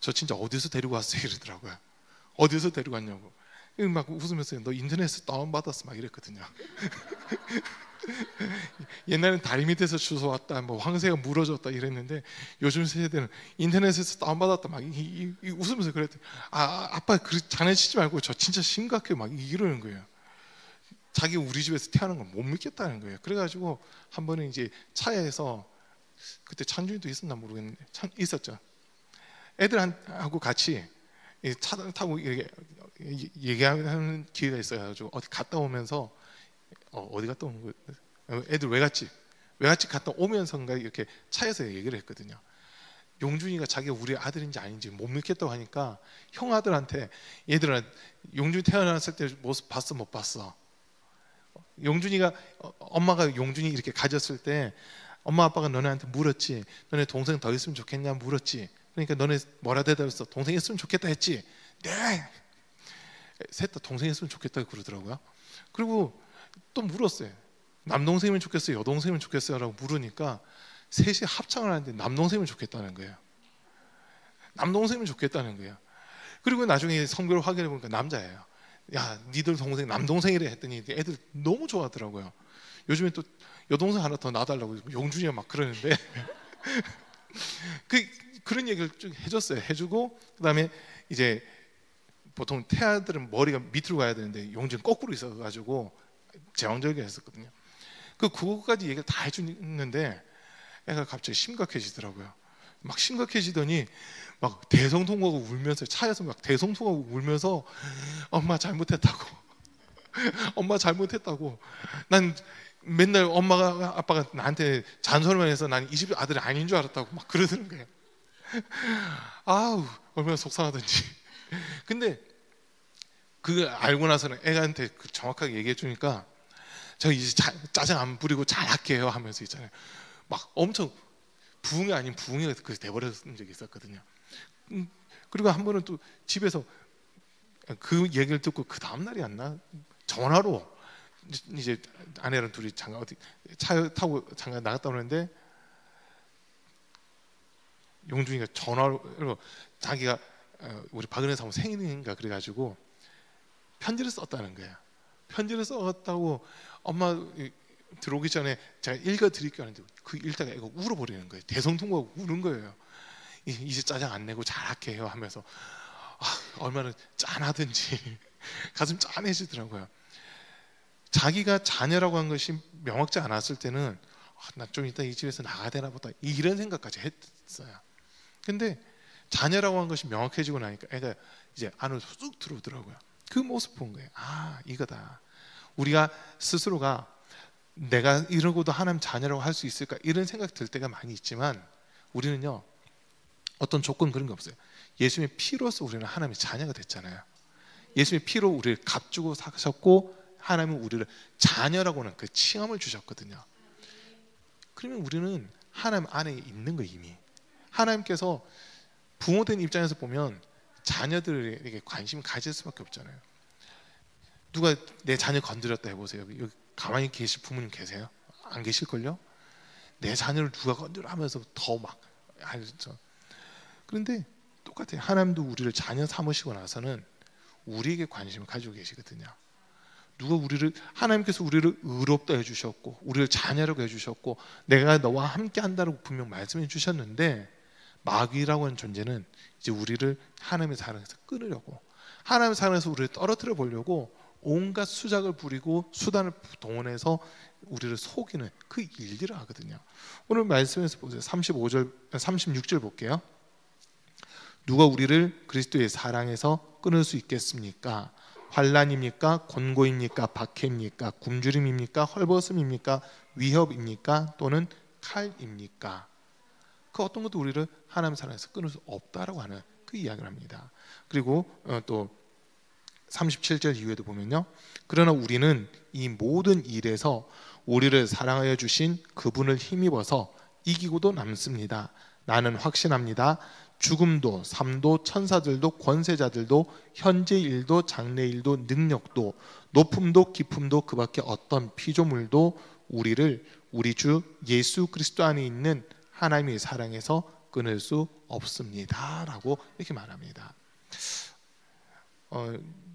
저 진짜 어디서 데리고 왔어요? 이러더라고요. 어디서 데리고 왔냐고. 막 웃으면서 너 인터넷에서 다운받았어 막 이랬거든요. 옛날엔 다리 밑에서 주워왔다 뭐 황새가 물어줬다 이랬는데 요즘 세대는 인터넷에서 다운받았다 막 웃으면서 그랬더니 아빠 장난치지 말고 저 진짜 심각해 막 이러는 거예요. 자기 우리 집에서 태어난 걸 못 믿겠다는 거예요. 그래가지고 한 번은 이제 차에서 그때 찬준이도 있었나 모르겠는데 있었죠. 애들하고 같이 차 타고 얘기하는 기회가 있어가지고 어디 갔다 오면서 어디 갔다 오는 거예요? 애들 외갓집 갔다 오면서인가 이렇게 차에서 얘기를 했거든요. 용준이가 자기가 우리 아들인지 아닌지 못 믿겠다고 하니까 형 아들한테 얘들아 용준이 태어났을 때 모습 봤어 못 봤어? 용준이가 엄마가 용준이 이렇게 가졌을 때 엄마 아빠가 너네한테 물었지. 너네 동생 더 있으면 좋겠냐 물었지. 그러니까 너네 뭐라 대답했어? 동생 있으면 좋겠다 했지. 네. 셋 다 동생 있으면 좋겠다고 그러더라고요. 그리고 또 물었어요. 남동생이면 좋겠어요? 여동생이면 좋겠어요? 라고 물으니까 셋이 합창을 하는데 남동생이면 좋겠다는 거예요. 남동생이면 좋겠다는 거예요. 그리고 나중에 성별을 확인해 보니까 남자예요. 야, 니들 동생 남동생이래 했더니 애들 너무 좋아하더라고요. 요즘에 또 여동생 하나 더 낳아달라고 용준이가 막 그러는데 그런 얘기를 쭉 해줬어요. 해주고 그다음에 이제 보통 태아들은 머리가 밑으로 가야 되는데 용준이 거꾸로 있어가지고 제왕절개 했었거든요. 그거까지 얘기를 다 해주는데 애가 갑자기 심각해지더라고요. 막 심각해지더니 막 대성통곡하고 울면서 차에서 막 대성통곡하고 울면서 엄마 잘못했다고 엄마 잘못했다고 난 맨날 엄마가 아빠가 나한테 잔소리만 해서 난 이 집 아들이 아닌 줄 알았다고 막 그러더는 거예요. 아우 얼마나 속상하던지. 근데 그걸 알고 나서는 애한테 정확하게 얘기해 주니까 저 이제 짜증 안 부리고 잘할게요 하면서 있잖아요. 막 엄청 부흥이 아닌 부흥이 돼버렸던 적이 있었거든요. 그리고 한 번은 또 집에서 그 얘기를 듣고 그 다음 날이었나 전화로 이제 아내랑 둘이 잠깐 어디 차 타고 잠깐 나갔다 오는데 용준이가 전화로 자기가 우리 박은혜 사모 생일인가 그래가지고 편지를 썼다는 거야. 편지를 썼다고 엄마 들어오기 전에 제가 읽어드릴게요 하는데 그 읽다가 이거 울어버리는 거예요. 대성통곡하고 우는 거예요. 이제 짜증 안 내고 잘할게 요 하면서 얼마나 짠하든지 가슴 짠해지더라고요. 자기가 자녀라고 한 것이 명확지 않았을 때는 나 좀 이따 이 집에서 나가야 되나 보다 이런 생각까지 했어요. 근데 자녀라고 한 것이 명확해지고 나니까 애가 이제 안으로 쑥 들어오더라고요. 그 모습 본 거예요. 이거다. 우리가 스스로가 내가 이러고도 하나님 자녀라고 할 수 있을까 이런 생각 들 때가 많이 있지만 우리는요 어떤 조건 그런 게 없어요. 예수님의 피로서 우리는 하나님의 자녀가 됐잖아요. 예수님의 피로 우리를 값주고 사셨고 하나님은 우리를 자녀라고 하는 그 칭함을 주셨거든요. 그러면 우리는 하나님 안에 있는 거 이미. 하나님께서 부모된 입장에서 보면 자녀들에게 관심을 가질 수밖에 없잖아요. 누가 내 자녀 건드렸다 해보세요. 여기 가만히 계실 부모님 계세요? 안 계실걸요? 내 자녀를 누가 건드려 하면서 더 막 하죠. 그런데 똑같아요. 하나님도 우리를 자녀 삼으시고 나서는 우리에게 관심을 가지고 계시거든요. 하나님께서 우리를 의롭다 해주셨고 우리를 자녀라고 해주셨고 내가 너와 함께 한다고 분명 말씀해 주셨는데 마귀라고 하는 존재는 이제 우리를 하나님의 사랑에서 끊으려고 하나님의 사랑에서 우리를 떨어뜨려 보려고 온갖 수작을 부리고 수단을 동원해서 우리를 속이는 그 일들을 하거든요. 오늘 말씀에서 보세요. 36절 볼게요. 누가 우리를 그리스도의 사랑에서 끊을 수 있겠습니까? 환난입니까? 곤고입니까? 박해입니까? 굶주림입니까? 헐벗음입니까? 위협입니까? 또는 칼입니까? 그 어떤 것도 우리를 하나님 사랑에서 끊을 수 없다라고 하는 그 이야기를 합니다. 그리고 또 37절 이후에도 보면요. 그러나 우리는 이 모든 일에서 우리를 사랑하여 주신 그분을 힘입어서 이기고도 남습니다. 나는 확신합니다. 죽음도 삶도 천사들도 권세자들도 현재 일도 장래 일도 능력도 높음도 깊음도 그 밖에 어떤 피조물도 우리를 우리 주 예수 그리스도 안에 있는 하나님의 사랑에서 끊을 수 없습니다 라고 이렇게 말합니다.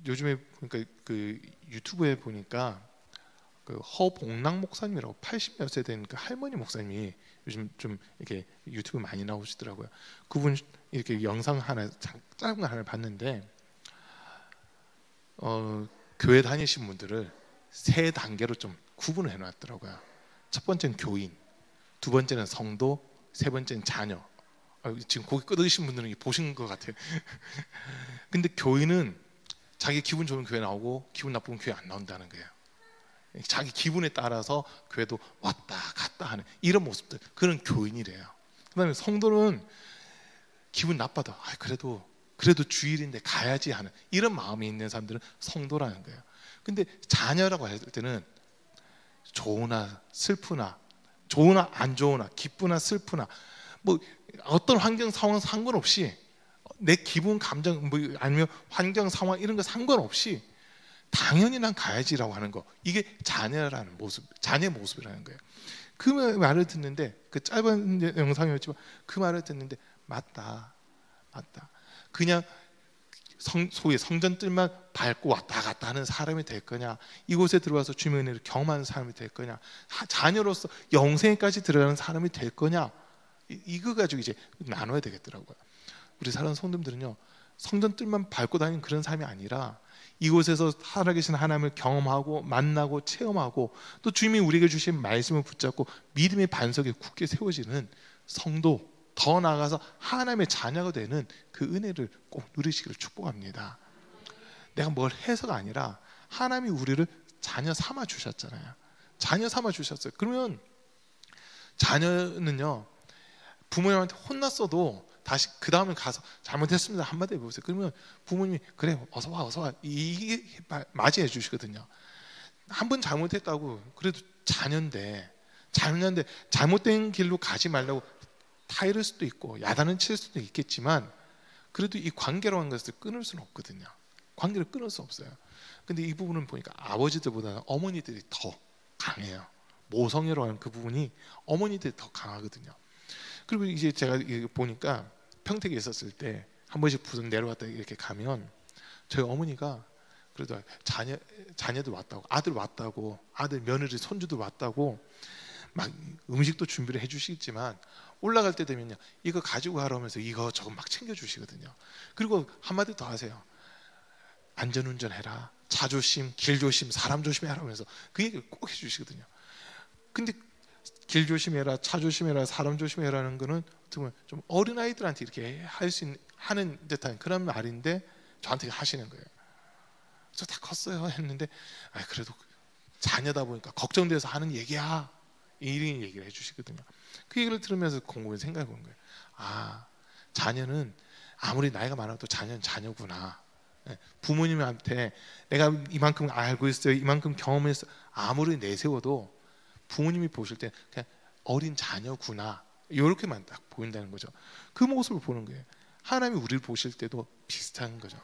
요즘에 그러니까 그 유튜브에 보니까 그 허봉락 목사님이라고 80몇 세 된 그 할머니 목사님이 요즘 좀 이렇게 유튜브 많이 나오시더라고요. 그분 이렇게 영상 하나 짧은 거 하나 봤는데 교회 다니신 분들을 세 단계로 좀 구분을 해놨더라고요. 첫 번째는 교인, 두 번째는 성도, 세 번째는 자녀. 지금 고개 끄덕이신 분들은 보신 것 같아요. 근데 교인은 자기 기분 좋은 교회 나오고 기분 나쁘면 교회 안 나온다는 거예요. 자기 기분에 따라서 교회도 왔다 갔다 하는 이런 모습들, 그런 교인이래요. 그 다음에 성도는 기분 나빠도 그래도 주일인데 가야지 하는 이런 마음이 있는 사람들은 성도라는 거예요. 근데 자녀라고 할 때는 좋으나 슬프나 좋으나 안 좋으나 기쁘나 슬프나 뭐 어떤 환경 상황 상관없이 내 기분 감정 뭐 아니면 환경 상황 이런 거 상관없이 당연히 난 가야지라고 하는 거, 이게 자녀라는 모습, 자녀의 모습이라는 거예요. 그 말을 듣는데, 그 짧은 영상이었지만 그 말을 듣는데 맞다. 그냥 소위 성전뜰만 밟고 왔다 갔다 하는 사람이 될 거냐, 이곳에 들어와서 주님의 은혜를 경험하는 사람이 될 거냐, 자녀로서 영생까지 들어가는 사람이 될 거냐, 이거 가지고 이제 나눠야 되겠더라고요. 우리 사랑하는 성도님들은요, 성전뜰만 밟고 다니는 그런 삶이 아니라 이곳에서 살아계신 하나님을 경험하고 만나고 체험하고 또 주님이 우리에게 주신 말씀을 붙잡고 믿음의 반석에 굳게 세워지는 성도, 더 나아가서 하나님의 자녀가 되는 그 은혜를 꼭 누리시기를 축복합니다. 내가 뭘 해서가 아니라 하나님이 우리를 자녀 삼아 주셨잖아요. 자녀 삼아 주셨어요. 그러면 자녀는요, 부모님한테 혼났어도 다시 그 다음에 가서 잘못했습니다 한마디 해보세요. 그러면 부모님이 그래 어서 와 이게 맞이해 주시거든요. 한 번 잘못했다고 그래도 자녀인데 잘못된 길로 가지 말라고 타이를 수도 있고 야단은 칠 수도 있겠지만 그래도 이 관계로 한 것을 끊을 수는 없거든요. 관계를 끊을 수 없어요. 근데 이 부분은 보니까 아버지들보다는 어머니들이 더 강해요. 모성애로 하는 그 부분이 어머니들이 더 강하거든요. 그리고 이제 제가 보니까 평택에 있었을 때 한 번씩 부산 내려왔다 이렇게 가면 저희 어머니가 그래도 자녀들 왔다고, 아들 왔다고, 아들 며느리 손주들 왔다고 막 음식도 준비를 해주시겠지만 올라갈 때 되면요, 이거 가지고 가라 하면서 이거 저거 막 챙겨주시거든요. 그리고 한마디 더 하세요. 안전운전해라, 차 조심, 길 조심, 사람 조심해라 하면서 그 얘기를 꼭 해주시거든요. 근데 길 조심해라, 차 조심해라, 사람 조심해라는 거는 어떻게 보면 좀 어린아이들한테 이렇게 하는 듯한 그런 말인데 저한테 하시는 거예요. 저 다 컸어요 했는데 그래도 자녀다 보니까 걱정돼서 하는 얘기야, 이런 얘기를 해주시거든요. 그 얘기를 들으면서 공부를 생각해 본 거예요. 자녀는 아무리 나이가 많아도 자녀는 자녀구나. 부모님한테 내가 이만큼 알고 있어요, 이만큼 경험했어요, 아무리 내세워도 부모님이 보실 때 그냥 어린 자녀구나, 이렇게만 딱 보인다는 거죠. 그 모습을 보는 거예요. 하나님이 우리를 보실 때도 비슷한 거죠.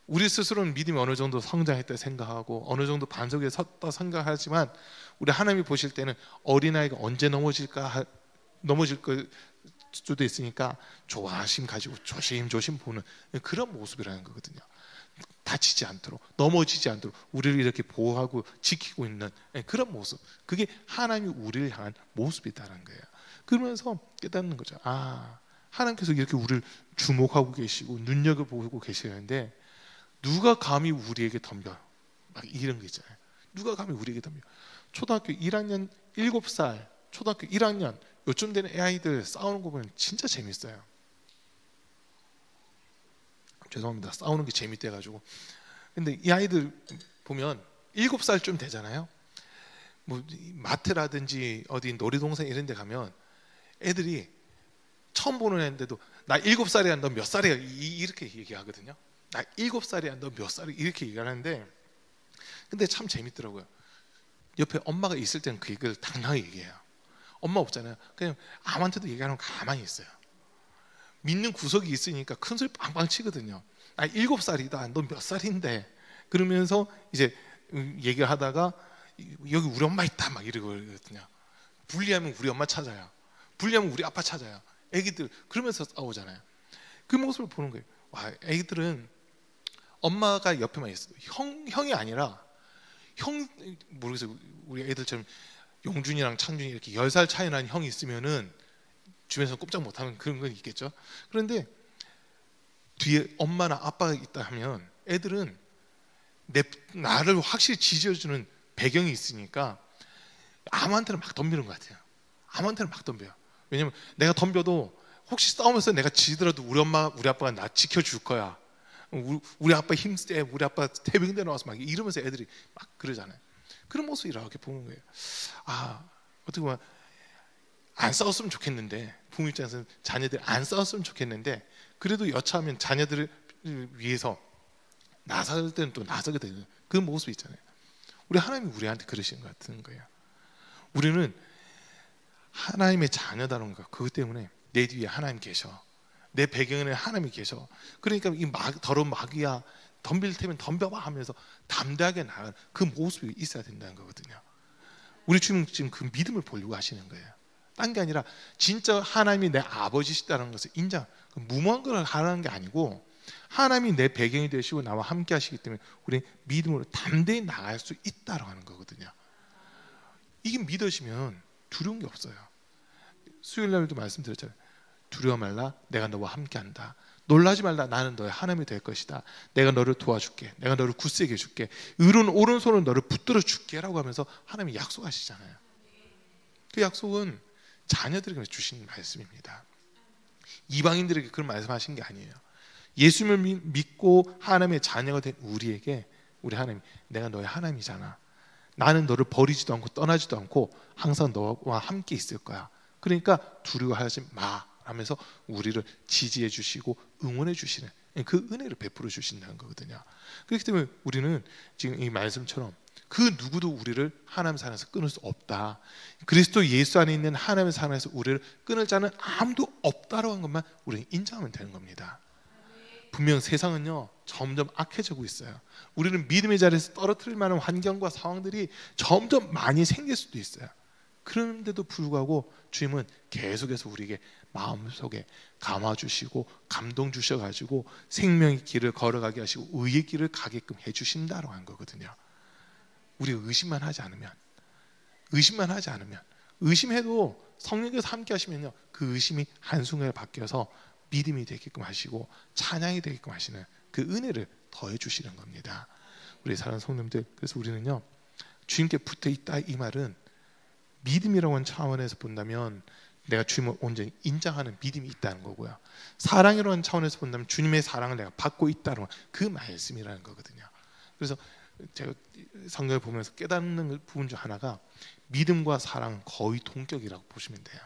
우리 스스로는 믿음이 어느 정도 성장했다 생각하고 어느 정도 반석에 섰다 생각하지만 우리 하나님이 보실 때는 어린아이가 언제 넘어질 수도 있으니까 조바심 가지고 조심조심 보는 그런 모습이라는 거거든요. 다치지 않도록, 넘어지지 않도록 우리를 이렇게 보호하고 지키고 있는 그런 모습, 그게 하나님이 우리를 향한 모습이다라는 거예요. 그러면서 깨닫는 거죠. 하나님께서 이렇게 우리를 주목하고 계시고 눈여겨보고 계시는데 누가 감히 우리에게 덤벼, 막 이런 게 있잖아요. 누가 감히 우리에게 덤벼. 초등학교 1학년 7살, 초등학교 1학년 요쯤 되는 아이들 싸우는 거 보면 진짜 재밌어요. 죄송합니다. 싸우는 게 재밌대가지고. 근데 이 아이들 보면 7살쯤 되잖아요. 뭐 마트라든지 어디 놀이동산 이런 데 가면 애들이 처음 보는 애인데도 나 7살이야, 너 몇 살이야, 이렇게 얘기하거든요. 나 7살이야, 너 몇 살이야, 이렇게 얘기하는데, 근데 참 재밌더라고요. 옆에 엄마가 있을 때는 그 얘기를 당당하게 얘기해요. 엄마 없잖아요. 그냥 아무한테도 얘기하면 가만히 있어요. 믿는 구석이 있으니까 큰 소리 빵빵 치거든요. 나 7살이다, 너 몇 살인데, 그러면서 이제 얘기를 하다가 여기 우리 엄마 있다 막 이러거든요. 분리하면 우리 엄마 찾아요, 분리하면 우리 아빠 찾아요. 애기들 그러면서 싸우잖아요. 그 모습을 보는 거예요. 와, 애기들은 엄마가 옆에만 있어도 형이 아니라 모르겠어요. 우리 애들처럼 용준이랑 창준이 이렇게 10살 차이 나는 형이 있으면은 주변에서 꼼짝 못하는 그런 건 있겠죠. 그런데 뒤에 엄마나 아빠가 있다 하면 애들은 나를 확실히 지지해주는 배경이 있으니까 아무한테나 막 덤비는 것 같아요. 아무한테나 막 덤벼요. 왜냐면 내가 덤벼도 혹시 싸우면서 내가 지더라도 우리 엄마, 우리 아빠가 나 지켜줄 거야. 우리 아빠 힘세, 우리 아빠 태빙대 나와서 막 이러면서 애들이 막 그러잖아요. 그런 모습을 이렇게 보는 거예요. 어떻게 보면 안 싸웠으면 좋겠는데, 부모 입장에서는 자녀들이 안 싸웠으면 좋겠는데, 그래도 여차하면 자녀들을 위해서 나설 때는 또 나서게 되는 그 모습이 있잖아요. 우리 하나님이 우리한테 그러시는 것 같은 거예요. 우리는 하나님의 자녀다는 거, 그것 때문에 내 뒤에 하나님 계셔, 내 배경에는 하나님이 계셔. 그러니까 이 더러운 마귀야, 덤빌 테면 덤벼봐 하면서 담대하게 나가는 그 모습이 있어야 된다는 거거든요. 우리 주님은 지금 그 믿음을 보려고 하시는 거예요. 딴 게 아니라 진짜 하나님이 내 아버지시다는 것을 인정, 무모한 걸 하라는 게 아니고 하나님이 내 배경이 되시고 나와 함께 하시기 때문에 우리 믿음으로 담대히 나갈 수 있다고 하는 거거든요. 이게 믿으시면 두려운 게 없어요. 수요일 날도 말씀드렸잖아요. 두려워 말라, 내가 너와 함께한다. 놀라지 말라, 나는 너의 하나님이 될 것이다. 내가 너를 도와줄게, 내가 너를 굳세게 해줄게, 의로운 오른손으로 너를 붙들어 줄게 라고 하면서 하나님이 약속하시잖아요. 그 약속은 자녀들에게 주신 말씀입니다. 이방인들에게 그런 말씀하신 게 아니에요. 예수님을 믿고 하나님의 자녀가 된 우리에게 우리 하나님, 내가 너의 하나님이잖아. 나는 너를 버리지도 않고 떠나지도 않고 항상 너와 함께 있을 거야. 그러니까 두려워하지 마 하면서 우리를 지지해 주시고 응원해 주시는 그 은혜를 베풀어 주신다는 거거든요. 그렇기 때문에 우리는 지금 이 말씀처럼 그 누구도 우리를 하나님 사랑에서 끊을 수 없다. 그리스도 예수 안에 있는 하나님의 사랑에서 우리를 끊을 자는 아무도 없다라고 한 것만 우리는 인정하면 되는 겁니다. 분명 세상은요 점점 악해지고 있어요. 우리는 믿음의 자리에서 떨어뜨릴 만한 환경과 상황들이 점점 많이 생길 수도 있어요. 그런데도 불구하고 주님은 계속해서 우리에게 마음속에 감아주시고 감동 주셔가지고 생명의 길을 걸어가게 하시고 의의 길을 가게끔 해주신다고 한 거거든요. 우리가 의심만 하지 않으면, 의심해도 성령께서 함께 하시면요, 그 의심이 한순간에 바뀌어서 믿음이 되게끔 하시고 찬양이 되게끔 하시는 그 은혜를 더해 주시는 겁니다. 우리 사랑하는 성도님들, 그래서 우리는요, 주님께 붙어 있다 이 말은 믿음이라고 하는 차원에서 본다면 내가 주님을 온전히 인정하는 믿음이 있다는 거고요, 사랑이라고 하는 차원에서 본다면 주님의 사랑을 내가 받고 있다는 그 말씀이라는 거거든요. 그래서 제가 성경을 보면서 깨닫는 부분 중 하나가 믿음과 사랑은 거의 동격이라고 보시면 돼요.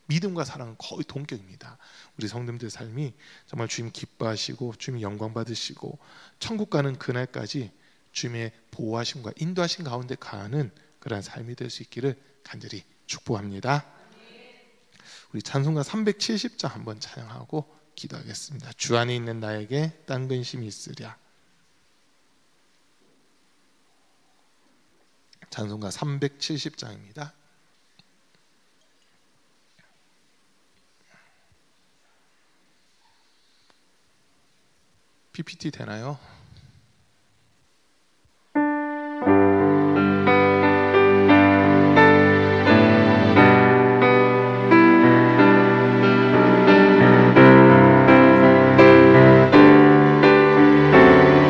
믿음과 사랑은 거의 동격입니다. 우리 성도님들의 삶이 정말 주님 기뻐하시고 주님 영광 받으시고 천국 가는 그날까지 주님의 보호하심과 인도하심 가운데 가는 그런 삶이 될 수 있기를 간절히 축복합니다. 우리 찬송가 370장 한번 찬양하고 기도하겠습니다. 주 안에 있는 나에게 딴 근심이 있으랴. 찬송가 370장입니다. PPT 되나요?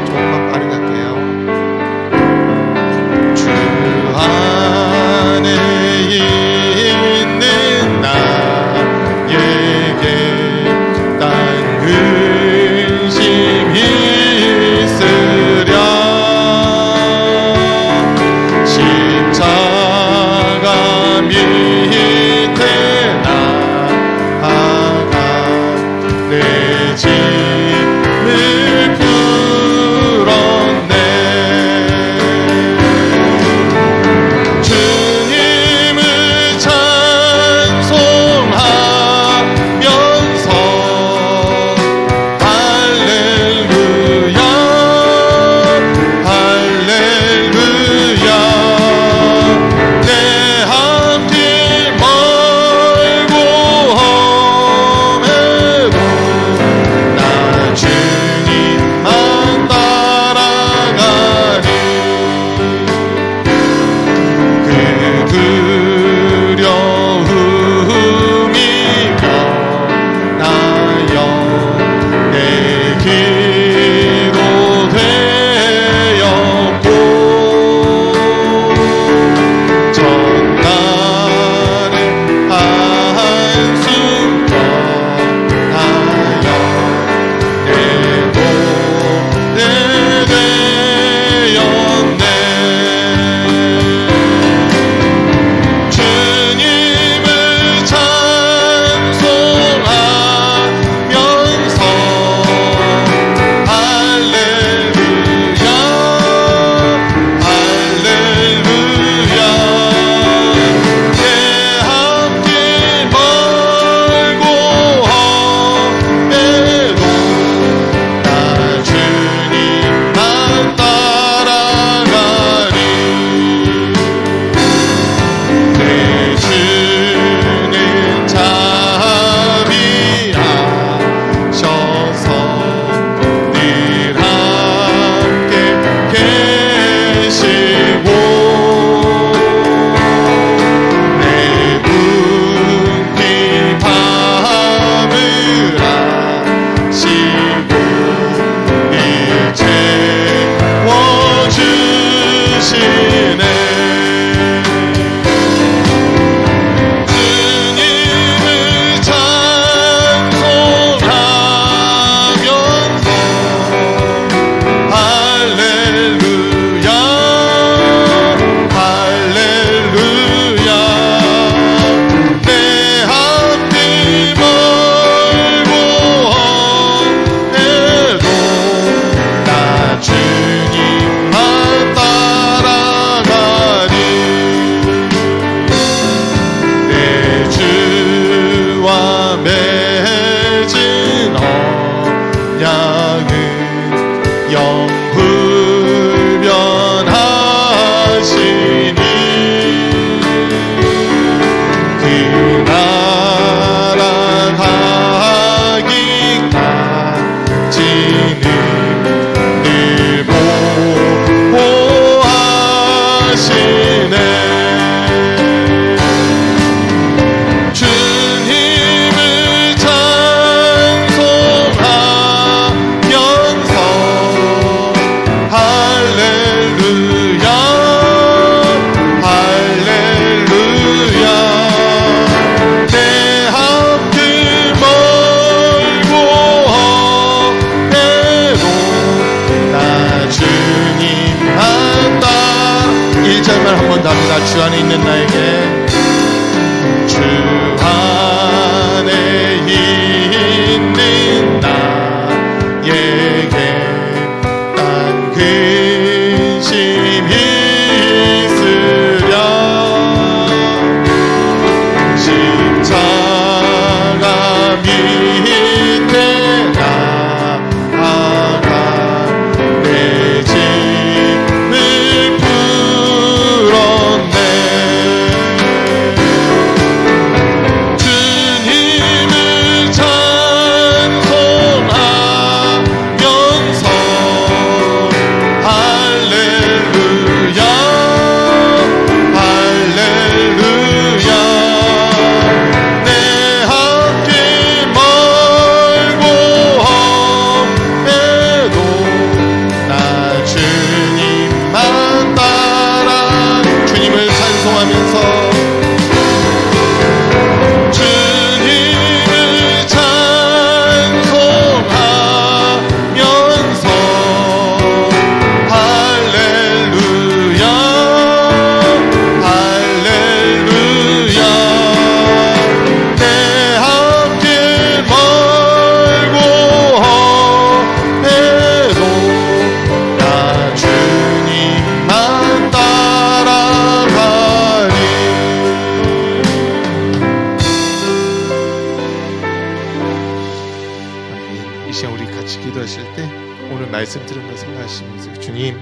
조금만 빠르게 할게요. 주 안에 있는 나에게 딴 근심이 있으랴. 밑에 나아가 내 짐을 풀었네. 주님을 찬송하면서 할렐루야 할렐루야 내 앞길 멀고 험해도 나 주님만 따라 주님을 찬송하면서 주님을 찬송하면서 할렐루야 할렐루야 내 앞길 멀고 험해도 나 주님만 따라가리. 이 시간 우리 같이 기도하실 때 오늘 말씀 들은 거 생각하시면서 주님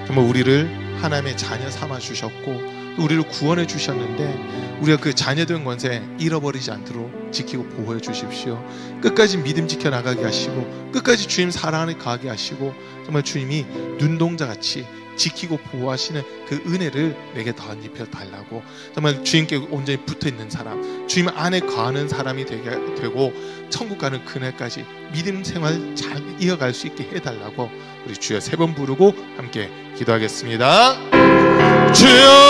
정말 우리를 하나님의 자녀 삼아 주셨고 또 우리를 구원해 주셨는데 우리가 그 자녀된 권세 잃어버리지 않도록 지키고 보호해 주십시오. 끝까지 믿음 지켜 나가게 하시고 끝까지 주님 사랑 안에 가게 하시고 정말 주님이 눈동자같이 지키고 보호하시는 그 은혜를 내게 더 입혀 달라고 정말 주님께 온전히 붙어 있는 사람 주님 안에 거하는 사람이 되고 천국 가는 그날까지 믿음 생활 잘 이어갈 수 있게 해달라고 우리 주여 3번 부르고 함께 기도하겠습니다. 주여